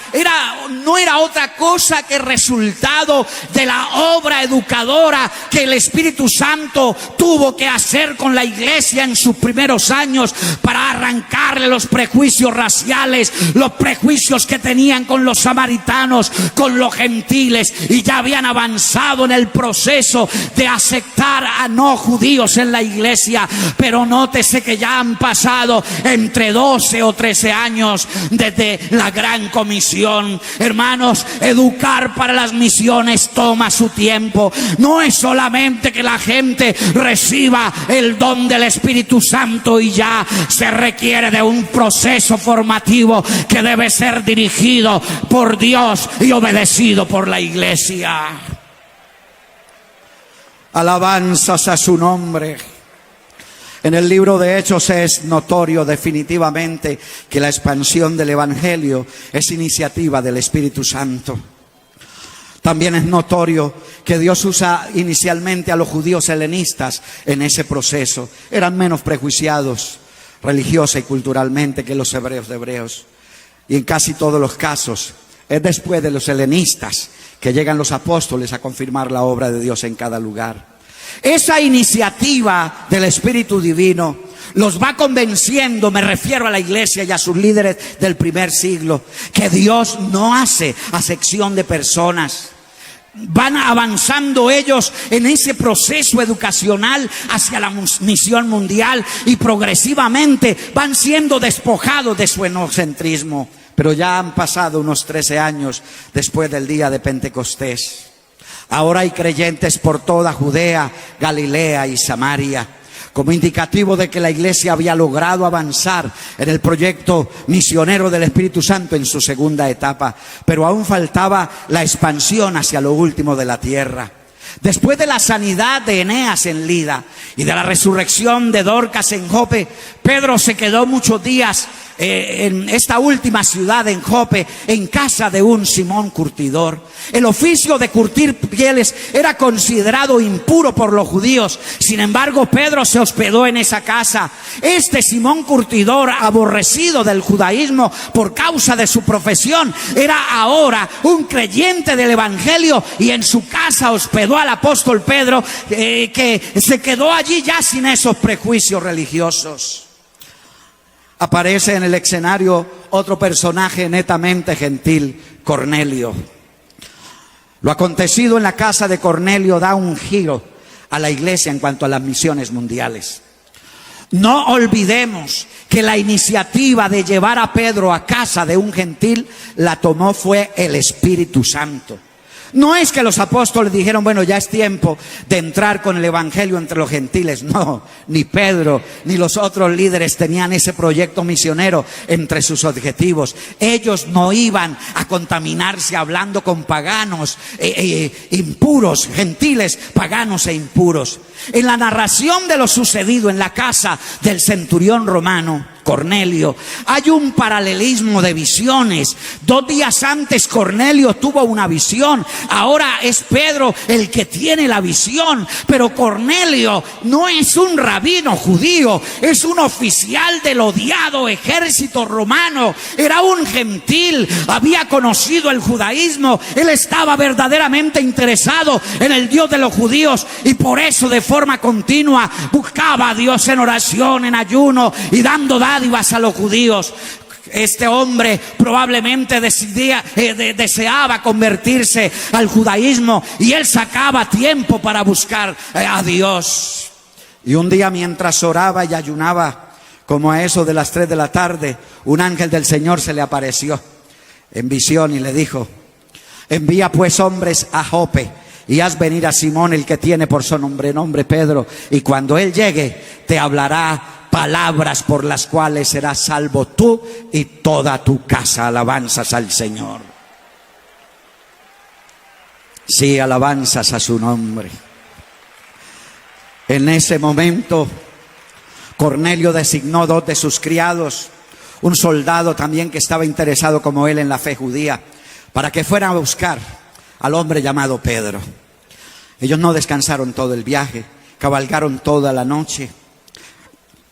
no era otra cosa que resultado de la obra educadora que el Espíritu Santo tuvo que hacer con la iglesia en sus primeros años, para arrancarle los prejuicios raciales, los prejuicios que tenían con los samaritanos, con los gentiles, y ya habían avanzado en el proceso de aceptar a no judíos en la iglesia. Pero nótese que ya han pasado entre 12 o 13 años desde la gran comisión. Hermanos, educar para las misiones toma su tiempo. No es solamente que la gente reciba el don del Espíritu Santo y ya. Se requiere de un proceso formativo que debe ser dirigido por Dios y obedecido por la iglesia. Alabanzas a su nombre. En el libro de Hechos es notorio definitivamente que la expansión del Evangelio es iniciativa del Espíritu Santo. También es notorio que Dios usa inicialmente a los judíos helenistas en ese proceso. Eran menos prejuiciados religiosa y culturalmente que los hebreos de Hebreos. Y en casi todos los casos es después de los helenistas que llegan los apóstoles a confirmar la obra de Dios en cada lugar. Esa iniciativa del Espíritu Divino los va convenciendo, me refiero a la iglesia y a sus líderes del primer siglo, que Dios no hace acepción de personas. Van avanzando ellos en ese proceso educacional hacia la misión mundial, y progresivamente van siendo despojados de su egocentrismo. Pero ya han pasado unos 13 años después del día de Pentecostés. Ahora hay creyentes por toda Judea, Galilea y Samaria, como indicativo de que la iglesia había logrado avanzar en el proyecto misionero del Espíritu Santo en su segunda etapa, pero aún faltaba la expansión hacia lo último de la tierra. Después de la sanidad de Eneas en Lida y de la resurrección de Dorcas en Jope, Pedro se quedó muchos días en esta última ciudad, en Jope, en casa de un Simón curtidor. El oficio de curtir pieles era considerado impuro por los judíos. Sin embargo, Pedro se hospedó en esa casa. Este Simón curtidor, aborrecido del judaísmo por causa de su profesión, era ahora un creyente del Evangelio, y en su casa hospedó al apóstol Pedro, que se quedó allí ya sin esos prejuicios religiosos. Aparece en el escenario otro personaje netamente gentil, Cornelio. Lo acontecido en la casa de Cornelio da un giro a la iglesia en cuanto a las misiones mundiales. No olvidemos que la iniciativa de llevar a Pedro a casa de un gentil la tomó fue el Espíritu Santo. No es que los apóstoles dijeron, bueno, ya es tiempo de entrar con el evangelio entre los gentiles. No, ni Pedro ni los otros líderes tenían ese proyecto misionero entre sus objetivos. Ellos no iban a contaminarse hablando con paganos impuros, gentiles, paganos e impuros. En la narración de lo sucedido en la casa del centurión romano Cornelio, hay un paralelismo de visiones. 2 días antes Cornelio tuvo una visión, ahora es Pedro el que tiene la visión. Pero Cornelio no es un rabino judío, es un oficial del odiado ejército romano. Era un gentil, había conocido el judaísmo, él estaba verdaderamente interesado en el Dios de los judíos, y por eso de forma continua buscaba a Dios en oración, en ayuno y dando dádivas a los judíos. Este hombre probablemente deseaba convertirse al judaísmo y él sacaba tiempo para buscar a Dios. Y un día, mientras oraba y ayunaba, como a eso de las 3 de la tarde, un ángel del Señor se le apareció en visión y le dijo: envía pues hombres a Jope y haz venir a Simón, el que tiene por nombre Pedro, y cuando él llegue te hablará palabras por las cuales serás salvo tú y toda tu casa. Alabanzas al Señor. Sí, alabanzas a su nombre. En ese momento Cornelio designó 2 de sus criados, un soldado también que estaba interesado como él en la fe judía, para que fueran a buscar al hombre llamado Pedro. Ellos no descansaron todo el viaje, cabalgaron toda la noche,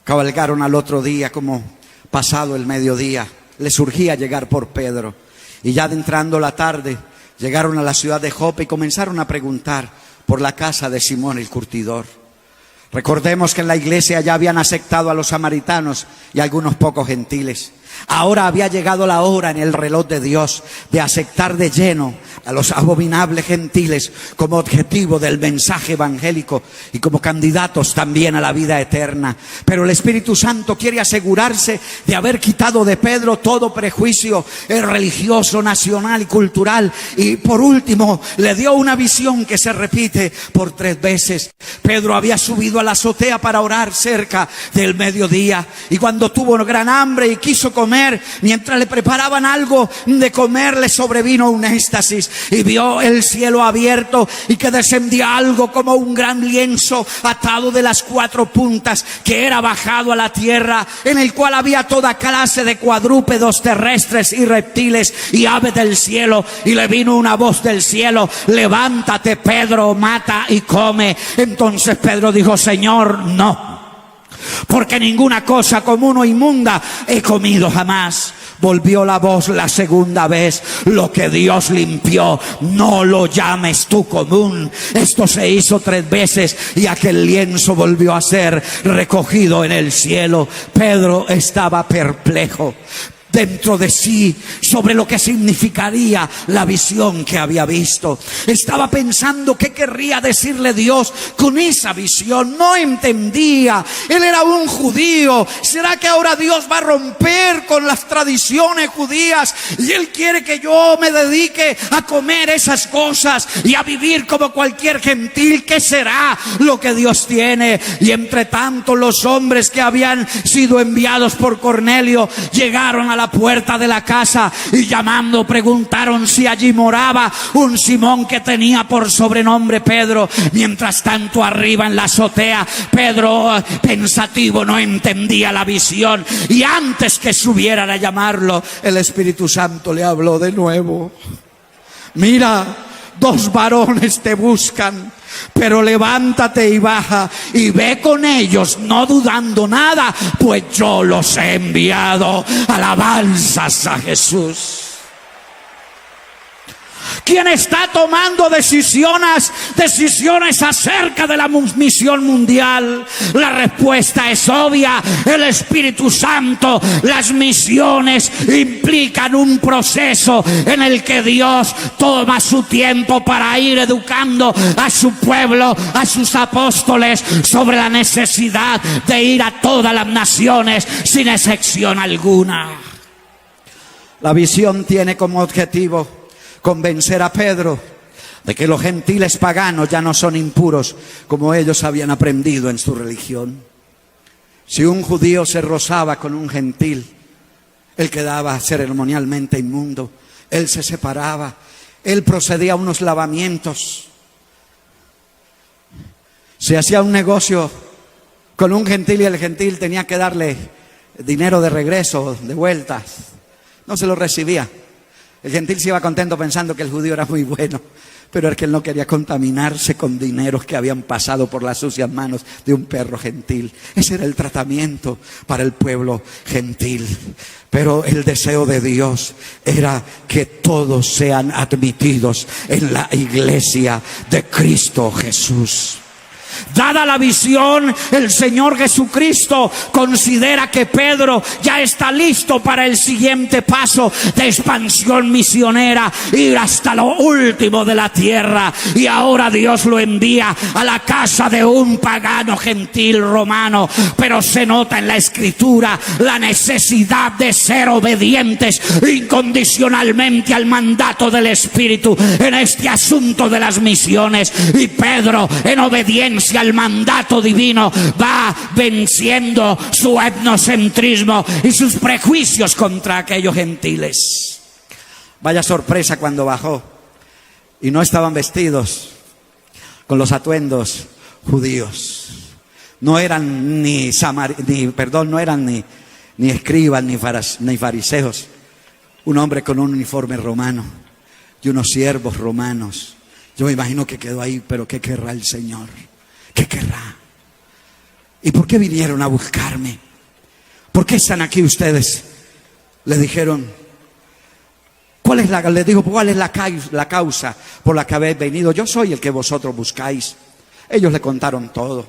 cabalgaron al otro día, como pasado el mediodía, les surgía llegar por Pedro. Y ya adentrando la tarde, llegaron a la ciudad de Jope y comenzaron a preguntar por la casa de Simón el curtidor. Recordemos que en la iglesia ya habían aceptado a los samaritanos y a algunos pocos gentiles. Ahora había llegado la hora en el reloj de Dios de aceptar de lleno a los abominables gentiles como objetivo del mensaje evangélico y como candidatos también a la vida eterna. Pero el Espíritu Santo quiere asegurarse de haber quitado de Pedro todo prejuicio religioso, nacional y cultural. Y por último le dio una visión que se repite por 3 veces. Pedro había subido a la azotea para orar cerca del mediodía, y cuando tuvo gran hambre y quiso comer, mientras le preparaban algo de comer, le sobrevino un éxtasis y vio el cielo abierto y que descendía algo como un gran lienzo atado de las 4 puntas, que era bajado a la tierra, en el cual había toda clase de cuadrúpedos terrestres y reptiles y aves del cielo. Y le vino una voz del cielo: levántate, Pedro, mata y come. Entonces Pedro dijo: Señor, no, porque ninguna cosa común o inmunda he comido jamás. Volvió la voz la segunda vez: lo que Dios limpió, no lo llames tú común. Esto se hizo 3 veces y aquel lienzo volvió a ser recogido en el cielo. Pedro estaba perplejo dentro de sí sobre lo que significaría la visión que había visto. Estaba pensando qué querría decirle Dios con esa visión. No entendía. Él era un judío. ¿Será que ahora Dios va a romper con las tradiciones judías y Él quiere que yo me dedique a comer esas cosas y a vivir como cualquier gentil? ¿Qué será lo que Dios tiene? Y entre tanto, los hombres que habían sido enviados por Cornelio llegaron a la puerta de la casa y llamando preguntaron si allí moraba un Simón que tenía por sobrenombre Pedro. Mientras tanto, arriba en la azotea, Pedro, pensativo, no entendía la visión, y antes que subieran a llamarlo, el Espíritu Santo le habló de nuevo: mira, 2 varones te buscan, pero levántate y baja y ve con ellos, no dudando nada, pues yo los he enviado. Alabanzas a Jesús. ¿Quién está tomando decisiones acerca de la misión mundial? La respuesta es obvia: el Espíritu Santo. Las misiones implican un proceso en el que Dios toma su tiempo para ir educando a su pueblo, a sus apóstoles, sobre la necesidad de ir a todas las naciones sin excepción alguna. La visión tiene como objetivo convencer a Pedro de que los gentiles paganos ya no son impuros como ellos habían aprendido en su religión. Si un judío se rozaba con un gentil, él quedaba ceremonialmente inmundo. Él se separaba, él procedía a unos lavamientos. Se hacía un negocio con un gentil y el gentil tenía que darle dinero de regreso, de vueltas. No se lo recibía. El gentil se iba contento pensando que el judío era muy bueno, pero es que él no quería contaminarse con dineros que habían pasado por las sucias manos de un perro gentil. Ese era el tratamiento para el pueblo gentil. Pero el deseo de Dios era que todos sean admitidos en la iglesia de Cristo Jesús. Dada la visión, el Señor Jesucristo considera que Pedro ya está listo para el siguiente paso de expansión misionera, ir hasta lo último de la tierra. Y ahora Dios lo envía a la casa de un pagano gentil romano. Pero se nota en la Escritura la necesidad de ser obedientes incondicionalmente al mandato del Espíritu en este asunto de las misiones. Y Pedro, en obediencia al mandato divino, va venciendo su etnocentrismo y sus prejuicios contra aquellos gentiles. Vaya sorpresa cuando bajó y no estaban vestidos con los atuendos judíos. No eran ni escribas ni fariseos. Un hombre con un uniforme romano y unos siervos romanos. Yo me imagino que quedó ahí, pero ¿qué querrá el Señor? ¿Qué querrá? ¿Y por qué vinieron a buscarme? ¿Por qué están aquí ustedes? Le dijeron, ¿cuál es la causa por la que habéis venido? Yo soy el que vosotros buscáis. Ellos le contaron todo.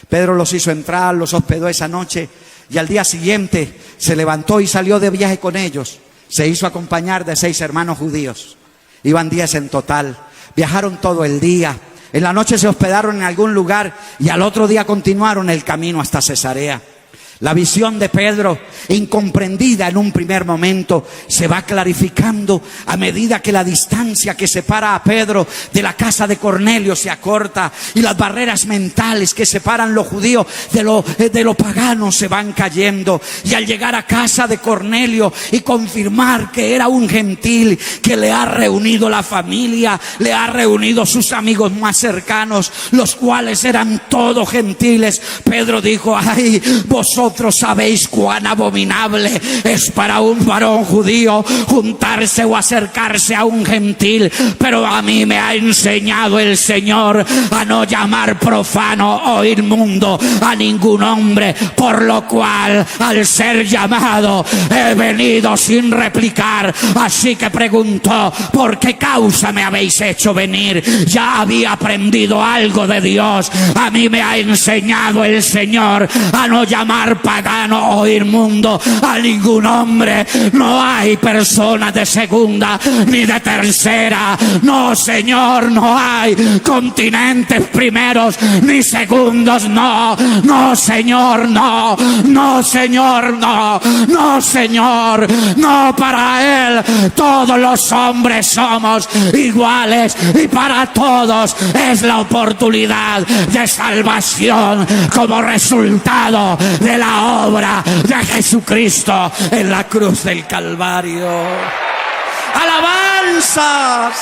Pedro los hizo entrar, los hospedó esa noche y al día siguiente se levantó y salió de viaje con ellos. Se hizo acompañar de 6 hermanos judíos. Iban 10 en total. Viajaron todo el día. En la noche se hospedaron en algún lugar y al otro día continuaron el camino hasta Cesarea. La visión de Pedro, incomprendida en un primer momento, se va clarificando a medida que la distancia que separa a Pedro de la casa de Cornelio se acorta y las barreras mentales que separan lo judío de lo pagano se van cayendo. Y al llegar a casa de Cornelio y confirmar que era un gentil, que le ha reunido la familia, le ha reunido sus amigos más cercanos, los cuales eran todos gentiles, Pedro dijo, ay, vosotros sabéis cuán abominable es para un varón judío juntarse o acercarse a un gentil, pero a mí me ha enseñado el Señor a no llamar profano o inmundo a ningún hombre, por lo cual al ser llamado he venido sin replicar. Así que preguntó, ¿por qué causa me habéis hecho venir? Ya había aprendido algo de Dios. A mí me ha enseñado el Señor a no llamar pagano o inmundo a ningún hombre. No hay persona de segunda ni de tercera. No, Señor, no hay continentes primeros ni segundos. No, no, Señor, no. No, Señor, no. No, Señor, no. Para Él todos los hombres somos iguales y para todos es la oportunidad de salvación como resultado de la obra de Jesucristo en la cruz del Calvario. ¡Alabanzas!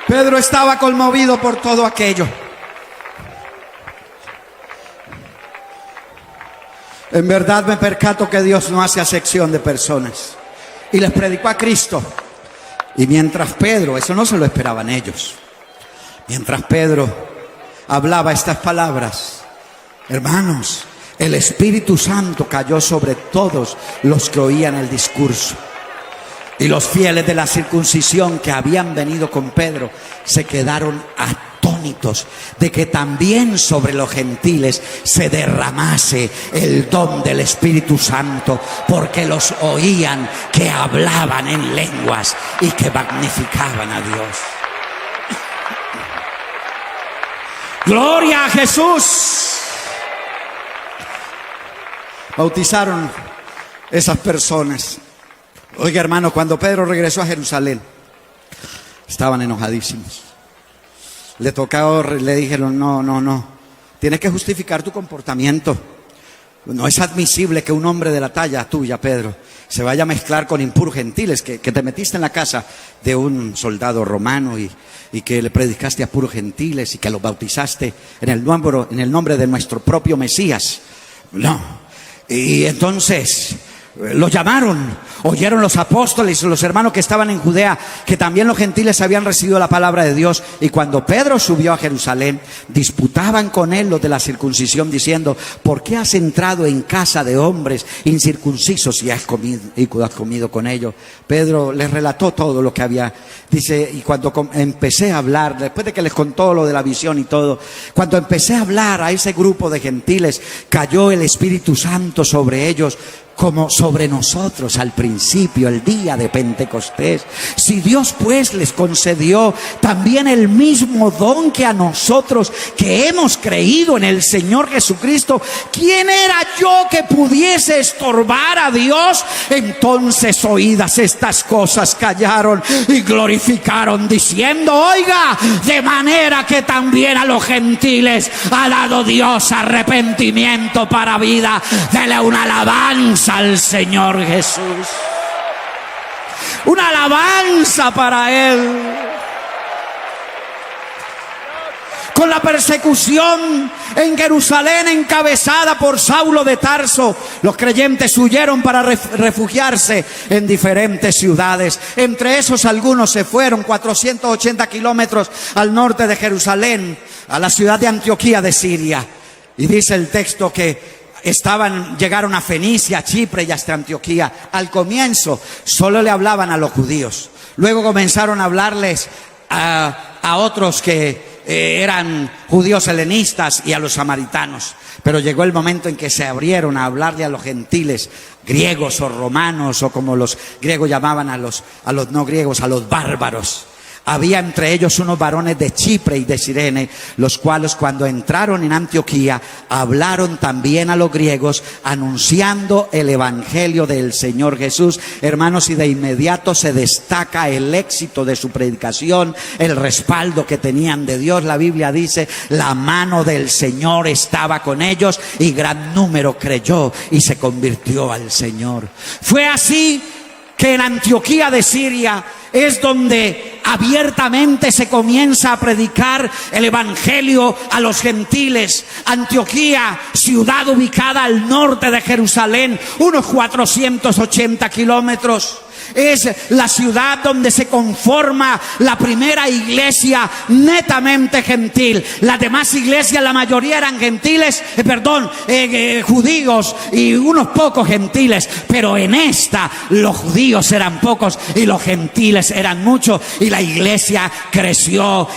Pedro estaba conmovido por todo aquello. En verdad me percato que Dios no hace acepción de personas. Y les predicó a Cristo. Y mientras Pedro, eso no se lo esperaban ellos, mientras Pedro hablaba estas palabras, hermanos, el Espíritu Santo cayó sobre todos los que oían el discurso. Y los fieles de la circuncisión que habían venido con Pedro se quedaron atónitos de que también sobre los gentiles se derramase el don del Espíritu Santo, porque los oían que hablaban en lenguas y que magnificaban a Dios. ¡Gloria a Jesús! Bautizaron esas personas. Oiga, hermano, cuando Pedro regresó a Jerusalén, estaban enojadísimos. Le dijeron, no, tienes que justificar tu comportamiento. No es admisible que un hombre de la talla tuya, Pedro, se vaya a mezclar con impuros gentiles, que te metiste en la casa de un soldado romano y que le predicaste a puros gentiles y que los bautizaste en el nombre de nuestro propio Mesías. No. Y entonces Lo llamaron, oyeron los apóstoles y los hermanos que estaban en Judea, que también los gentiles habían recibido la palabra de Dios. Y cuando Pedro subió a Jerusalén, disputaban con él los de la circuncisión, diciendo: ¿por qué has entrado en casa de hombres incircuncisos y has comido con ellos? Pedro les relató todo lo que había. Dice, y cuando empecé a hablar, después de que les contó lo de la visión y todo, cuando empecé a hablar a ese grupo de gentiles, cayó el Espíritu Santo sobre ellos, como sobre nosotros al principio, el día de Pentecostés. Si Dios pues les concedió también el mismo don que a nosotros, que hemos creído en el Señor Jesucristo, ¿quién era yo que pudiese estorbar a Dios? Entonces, oídas estas cosas, callaron y glorificaron, diciendo: oiga, de manera que también a los gentiles ha dado Dios arrepentimiento para vida. Dele una alabanza al Señor Jesús, una alabanza para Él. Con la persecución en Jerusalén encabezada por Saulo de Tarso, los creyentes huyeron para refugiarse en diferentes ciudades. Entre esos, algunos se fueron 480 kilómetros al norte de Jerusalén, a la ciudad de Antioquía de Siria. Y dice el texto que llegaron a Fenicia, a Chipre y hasta Antioquía. Al comienzo solo le hablaban a los judíos. Luego comenzaron a hablarles a otros que eran judíos helenistas y a los samaritanos. Pero llegó el momento en que se abrieron a hablarle a los gentiles, griegos o romanos, o como los griegos llamaban a los no griegos, a los bárbaros. Había entre ellos unos varones de Chipre y de Cirene, los cuales cuando entraron en Antioquía hablaron también a los griegos, anunciando el evangelio del Señor Jesús. Hermanos, y de inmediato se destaca el éxito de su predicación, el respaldo que tenían de Dios. La Biblia dice: la mano del Señor estaba con ellos y gran número creyó y se convirtió al Señor. Fue así que en Antioquía de Siria es donde abiertamente se comienza a predicar el evangelio a los gentiles. Antioquía, ciudad ubicada al norte de Jerusalén, unos 480 kilómetros. Es la ciudad donde se conforma la primera iglesia netamente gentil. Las demás iglesias, la mayoría eran gentiles, judíos y unos pocos gentiles. Pero en esta los judíos eran pocos y los gentiles eran muchos. Y la iglesia creció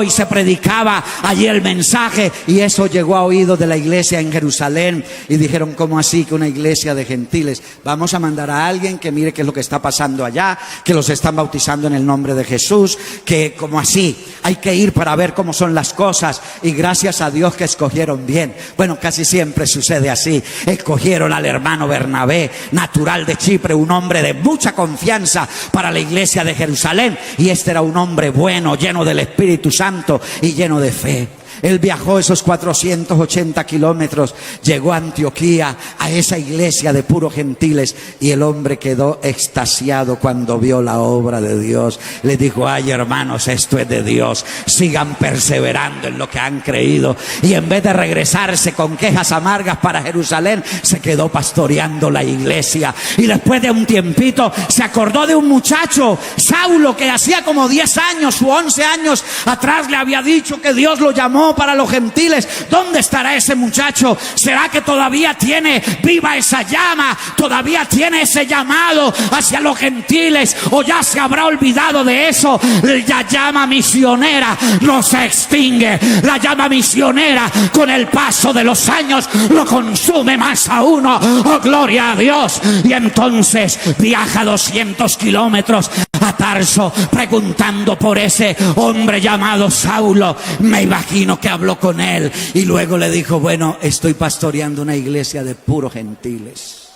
y se predicaba allí el mensaje. Y eso llegó a oídos de la iglesia en Jerusalén. Y dijeron: ¿cómo así que una iglesia de gentiles? Vamos a mandar a alguien que mire qué es lo que está pasando allá, que los están bautizando en el nombre de Jesús, que como así hay que ir para ver cómo son las cosas. Y gracias a Dios que escogieron bien. Bueno, casi siempre sucede así. Escogieron al hermano Bernabé, natural de Chipre, un hombre de mucha confianza para la iglesia de Jerusalén, y este era un hombre bueno, lleno del Espíritu Santo y lleno de fe. Él viajó esos 480 kilómetros, llegó a Antioquía, a esa iglesia de puros gentiles, y el hombre quedó extasiado cuando vio la obra de Dios. Le dijo: ay, hermanos, esto es de Dios, sigan perseverando en lo que han creído. Y en vez de regresarse con quejas amargas para Jerusalén, se quedó pastoreando la iglesia. Y después de un tiempito se acordó de un muchacho, Saulo, que hacía como 10 años u 11 años atrás le había dicho que Dios lo llamó para los gentiles. ¿Dónde estará ese muchacho? ¿Será que todavía tiene viva esa llama? ¿Todavía tiene ese llamado hacia los gentiles? ¿O ya se habrá olvidado de eso? La llama misionera no se extingue. La llama misionera, con el paso de los años, lo consume más a uno. ¡Oh, gloria a Dios! Y entonces viaja 200 kilómetros a Tarso, preguntando por ese hombre llamado Saulo. Me imagino que habló con él y luego le dijo: bueno, estoy pastoreando una iglesia de puros gentiles,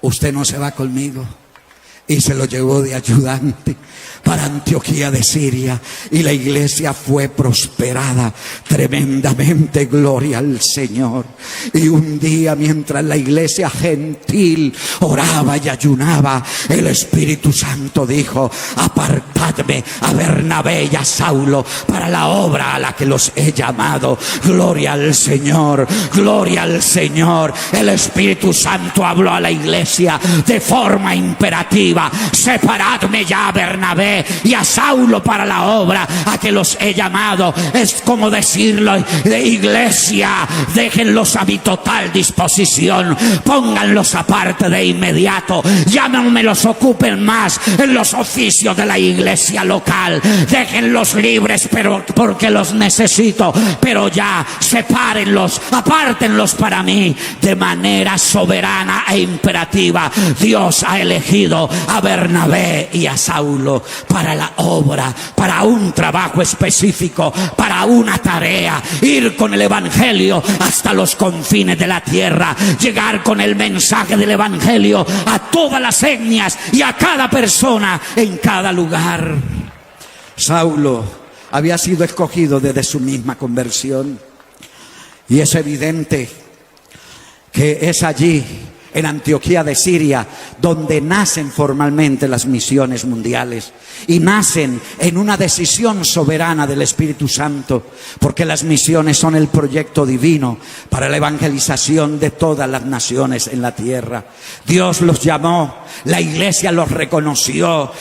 ¿usted no se va conmigo? Y se lo llevó de ayudante para Antioquía de Siria y la iglesia fue prosperada tremendamente, gloria al Señor. Y un día, mientras la iglesia gentil oraba y ayunaba, el Espíritu Santo dijo: apartadme a Bernabé y a Saulo para la obra a la que los he llamado. Gloria al Señor, gloria al Señor. El Espíritu Santo habló a la iglesia de forma imperativa: separadme ya a Bernabé y a Saulo para la obra a que los he llamado. Es como decirlo: de iglesia, déjenlos a mi total disposición, pónganlos aparte de inmediato, ya no me los ocupen más en los oficios de la iglesia local, déjenlos libres pero porque los necesito, pero ya sepárenlos, apártenlos para mí. De manera soberana e imperativa, Dios ha elegido a Bernabé y a Saulo para la obra, para un trabajo específico, para una tarea: ir con el evangelio hasta los confines de la tierra, llegar con el mensaje del evangelio a todas las etnias y a cada persona en cada lugar. Saulo había sido escogido desde su misma conversión, y es evidente que es allí, en Antioquía de Siria, donde nacen formalmente las misiones mundiales, y nacen en una decisión soberana del Espíritu Santo, porque las misiones son el proyecto divino para la evangelización de todas las naciones en la tierra. Dios los llamó, la iglesia los reconoció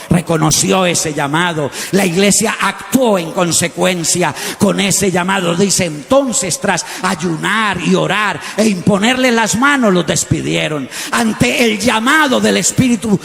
ese llamado, la iglesia actuó en consecuencia con ese llamado. Dice: entonces, tras ayunar y orar e imponerle las manos, los despidieron. Ante el llamado del Espíritu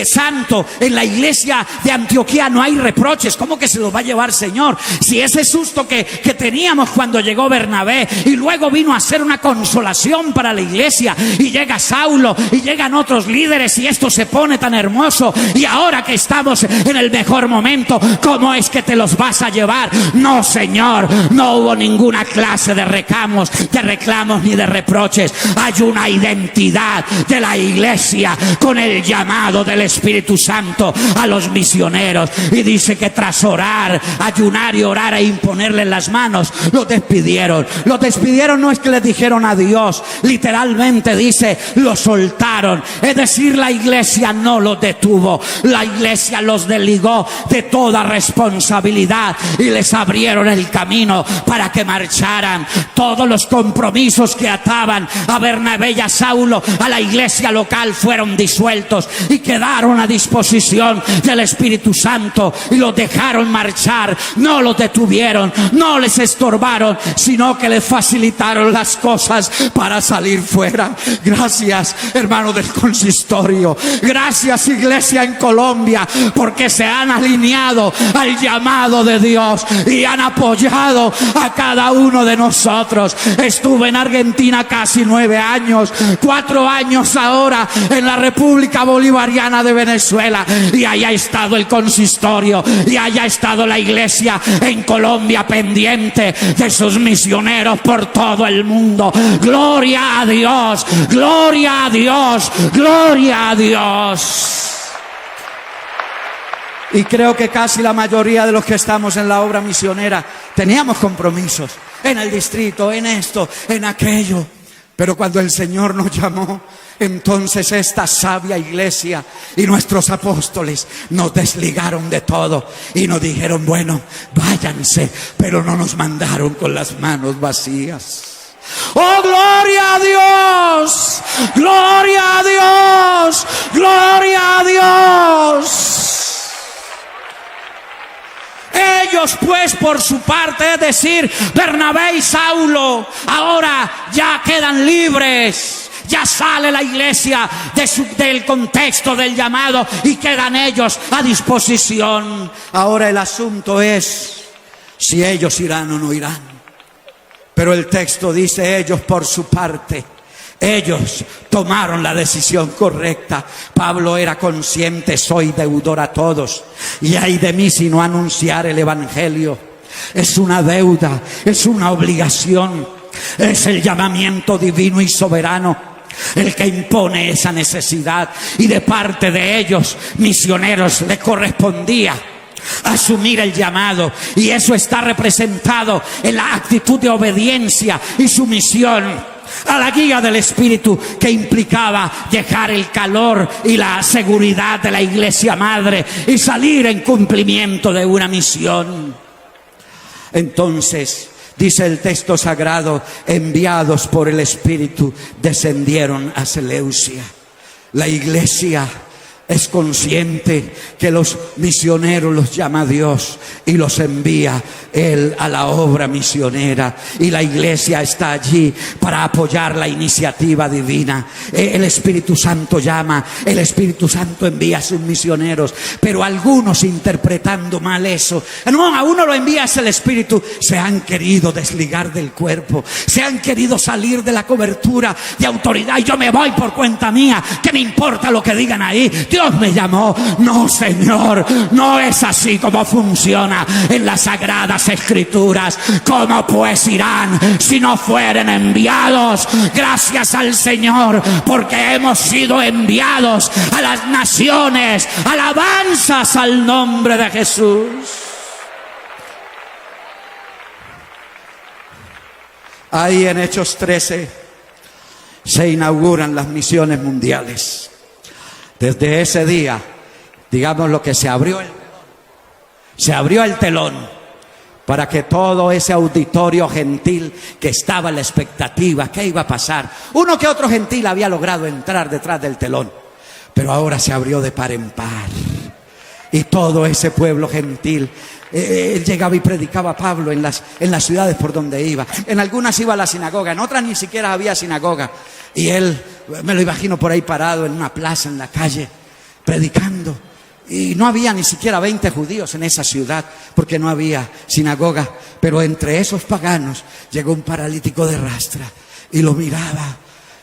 Santo en la iglesia de Antioquía no hay reproches. ¿Cómo que se los va a llevar, Señor? Si ese susto que teníamos cuando llegó Bernabé, y luego vino a ser una consolación para la iglesia, y llega Saulo y llegan otros líderes, y esto se pone tan hermoso, y ahora que estamos en el mejor momento, ¿cómo es que te los vas a llevar? No, Señor, no hubo ninguna clase de reclamos ni de reproches. Hay una identidad de la iglesia con el llamado del Espíritu Santo a los misioneros, y dice que tras orar, ayunar y orar e imponerle las manos, los despidieron. Los despidieron, no es que les dijeron adiós, literalmente dice: los soltaron. Es decir, la iglesia no los detuvo, la iglesia los desligó de toda responsabilidad y les abrieron el camino para que marcharan. Todos los compromisos que ataban a Bernabé y a Saulo a la iglesia local fueron disueltos y quedaron a disposición del Espíritu Santo, y los dejaron marchar. No los detuvieron, no les estorbaron, sino que les facilitaron las cosas para salir fuera. Gracias, hermanos del consistorio, gracias, iglesia en Colombia, porque se han alineado al llamado de Dios y han apoyado a cada uno de nosotros. Estuve en Argentina casi 9 años, 4 años ahora en la República Bolivariana de Venezuela, y allá ha estado el consistorio, y allá ha estado la iglesia en Colombia, pendiente de sus misioneros por todo el mundo. Gloria a Dios, gloria a Dios, gloria a Dios. Y creo que casi la mayoría de los que estamos en la obra misionera teníamos compromisos en el distrito, en esto, en aquello. Pero cuando el Señor nos llamó, entonces esta sabia iglesia y nuestros apóstoles nos desligaron de todo y nos dijeron: bueno, váyanse, pero no nos mandaron con las manos vacías. ¡Oh, gloria a Dios! ¡Gloria a Dios! ¡Gloria a Dios! Ellos pues por su parte, es decir, Bernabé y Saulo, ahora ya quedan libres. Ya sale la iglesia del contexto del llamado y quedan ellos a disposición. Ahora el asunto es si ellos irán o no irán. Pero el texto dice: ellos por su parte, ellos tomaron la decisión correcta. Pablo era consciente: soy deudor a todos, y ay de mí si no anunciar el evangelio. Es una deuda, es una obligación, es el llamamiento divino y soberano. el que impone esa necesidad, y de parte de ellos, misioneros, le correspondía asumir el llamado, y eso está representado en la actitud de obediencia y sumisión a la guía del Espíritu, que implicaba dejar el calor y la seguridad de la iglesia madre y salir en cumplimiento de una misión. Entonces, dice el texto sagrado, enviados por el Espíritu, descendieron a Seleucia. La iglesia es consciente que los misioneros los llama Dios y los envía Él a la obra misionera, y la iglesia está allí para apoyar la iniciativa divina. El Espíritu Santo llama, el Espíritu Santo envía a sus misioneros, pero algunos, interpretando mal eso, no, a uno lo envía es el Espíritu, se han querido desligar del cuerpo, se han querido salir de la cobertura de autoridad, y yo me voy por cuenta mía, ¿qué me importa lo que digan ahí? Dios me llamó. No, Señor, no es así como funciona en las sagradas escrituras. ¿Cómo pues irán si no fueren enviados? Gracias al Señor, porque hemos sido enviados a las naciones. Alabanzas al nombre de Jesús. Ahí en Hechos 13 se inauguran las misiones mundiales. Desde ese día, digamos lo que se abrió el telón para que todo ese auditorio gentil que estaba en la expectativa, ¿qué iba a pasar? Uno que otro gentil había logrado entrar detrás del telón, pero ahora se abrió de par en par. Y todo ese pueblo gentil, él llegaba y predicaba a Pablo en las ciudades por donde iba. En algunas iba a la sinagoga, en otras ni siquiera había sinagoga. Y él, me lo imagino por ahí parado en una plaza, en la calle, predicando. Y no había ni siquiera 20 judíos en esa ciudad, porque no había sinagoga. Pero entre esos paganos llegó un paralítico de rastra y lo miraba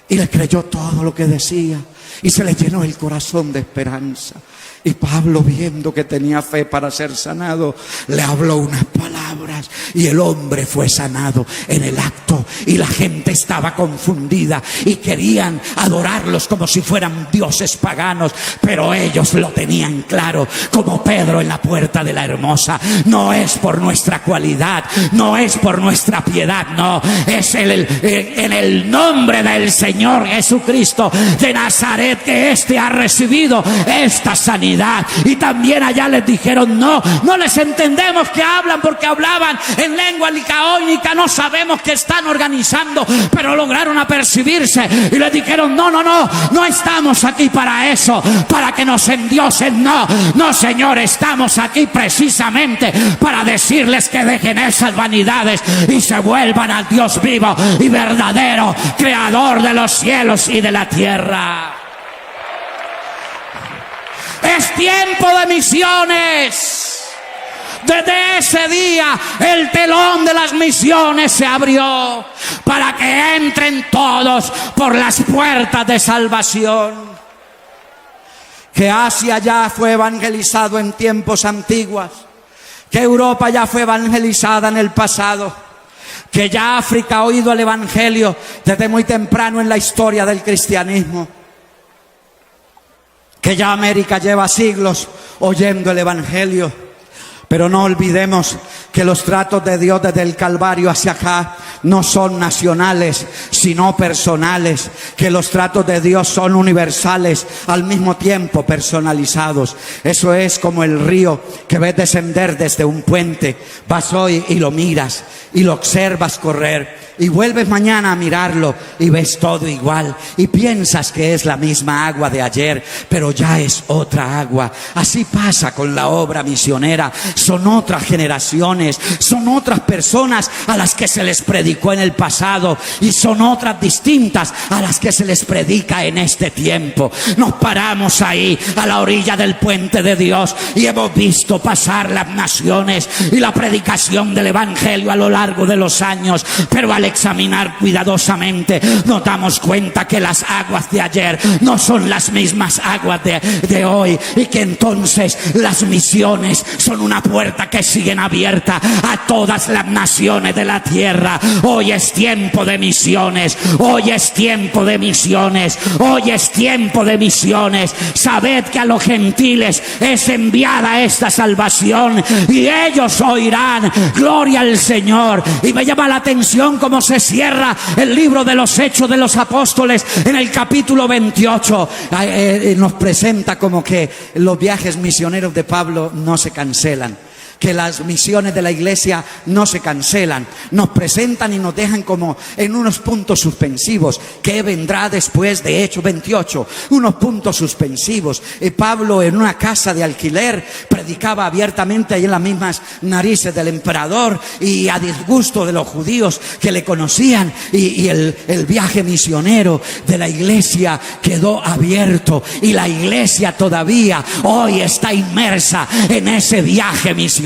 y le creyó todo lo que decía, y se le llenó el corazón de esperanza. Y Pablo, viendo que tenía fe para ser sanado, le habló unas palabras y el hombre fue sanado en el acto. Y la gente estaba confundida y querían adorarlos como si fueran dioses paganos, pero ellos lo tenían claro, como Pedro en la puerta de la Hermosa. No es por nuestra cualidad, no es por nuestra piedad, no, es en el nombre del Señor Jesucristo de Nazaret que éste ha recibido esta sanidad. Y también allá les dijeron, no les entendemos que hablan, porque hablaban en lengua licaónica, no sabemos qué están organizando, pero lograron apercibirse y les dijeron, no estamos aquí para eso, para que nos endiosen, no Señor, estamos aquí precisamente para decirles que dejen esas vanidades y se vuelvan al Dios vivo y verdadero, creador de los cielos y de la tierra. Es tiempo de misiones. Desde ese día el telón de las misiones se abrió para que entren todos por las puertas de salvación. Que Asia ya fue evangelizado en tiempos antiguos, que Europa ya fue evangelizada en el pasado, que ya África ha oído el evangelio desde muy temprano en la historia del cristianismo, que ya América lleva siglos oyendo el evangelio. Pero no olvidemos que los tratos de Dios desde el Calvario hacia acá no son nacionales, sino personales. Que los tratos de Dios son universales, al mismo tiempo personalizados. Eso es como el río que ves descender desde un puente. Vas hoy y lo miras y lo observas correr, y vuelves mañana a mirarlo y ves todo igual, y piensas que es la misma agua de ayer, pero ya es otra agua. Así pasa con la obra misionera. Son otras generaciones, son otras personas a las que se les predicó en el pasado, y son otras distintas a las que se les predica en este tiempo. Nos paramos ahí a la orilla del puente de Dios y hemos visto pasar las naciones y la predicación del evangelio a lo largo de los años, pero al al examinar cuidadosamente nos damos cuenta que las aguas de ayer no son las mismas aguas de hoy, y que entonces las misiones son una puerta que siguen abierta a todas las naciones de la tierra. Hoy es tiempo de misiones, hoy es tiempo de misiones, hoy es tiempo de misiones. Sabed que a los gentiles es enviada esta salvación y ellos oirán. Gloria al Señor. Y me llama la atención cómo se cierra el libro de los Hechos de los Apóstoles en el capítulo 28. Nos presenta como que los viajes misioneros de Pablo no se cancelan, que las misiones de la iglesia no se cancelan. Nos presentan y nos dejan como en unos puntos suspensivos. ¿Qué vendrá después de Hechos 28? Unos puntos suspensivos. Pablo, en una casa de alquiler, predicaba abiertamente ahí en las mismas narices del emperador y a disgusto de los judíos que le conocían, y el viaje misionero de la iglesia quedó abierto, y la iglesia todavía hoy está inmersa en ese viaje misionero.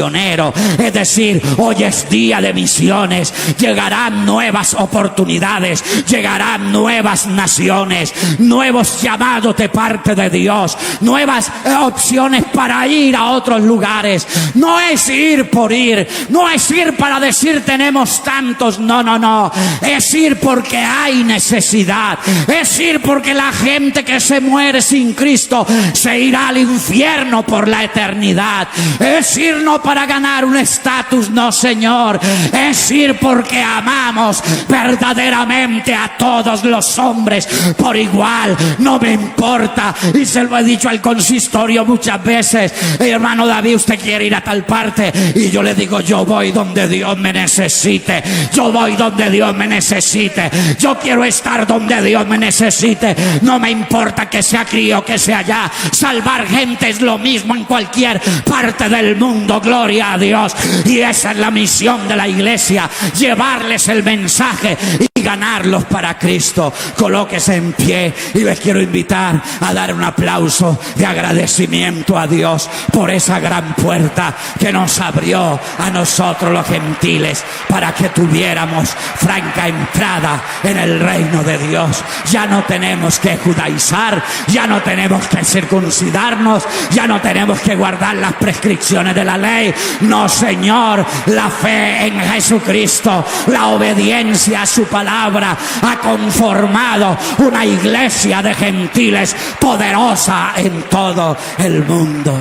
Es decir, hoy es día de misiones. Llegarán nuevas oportunidades, llegarán nuevas naciones, nuevos llamados de parte de Dios, nuevas opciones para ir a otros lugares. No es ir por ir, no es ir para decir tenemos tantos, no, es ir porque hay necesidad, es ir porque la gente que se muere sin Cristo se irá al infierno por la eternidad. Es ir no para ganar un estatus, no, Señor, es ir porque amamos verdaderamente a todos los hombres por igual. No me importa, y se lo he dicho al consistorio muchas veces: hermano David, usted quiere ir a tal parte, y yo le digo, yo voy donde Dios me necesite, yo voy donde Dios me necesite, yo quiero estar donde Dios me necesite. No me importa que sea aquí o que sea allá, salvar gente es lo mismo en cualquier parte del mundo. Gloria a Dios. Y esa es la misión de la iglesia, llevarles el mensaje y ganarlos para Cristo. Colóquese en pie y les quiero invitar a dar un aplauso de agradecimiento a Dios por esa gran puerta que nos abrió a nosotros los gentiles para que tuviéramos franca entrada en el reino de Dios. Ya no tenemos que judaizar, ya no tenemos que circuncidarnos, ya no tenemos que guardar las prescripciones de la ley. No, Señor, la fe en Jesucristo, la obediencia a su palabra ha conformado una iglesia de gentiles poderosa en todo el mundo.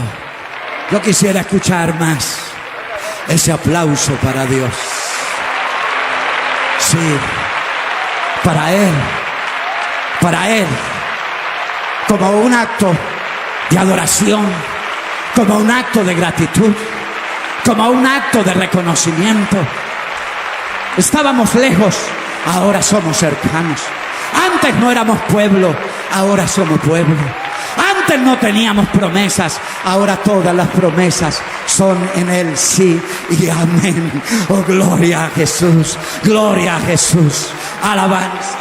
Yo quisiera escuchar más ese aplauso para Dios. Sí, para Él, como un acto de adoración, como un acto de gratitud, como un acto de reconocimiento. Estábamos lejos, ahora somos cercanos. Antes no éramos pueblo, ahora somos pueblo. Antes no teníamos promesas, ahora todas las promesas son en Él sí y amén. Oh, gloria a Jesús, gloria a Jesús. Alabanza.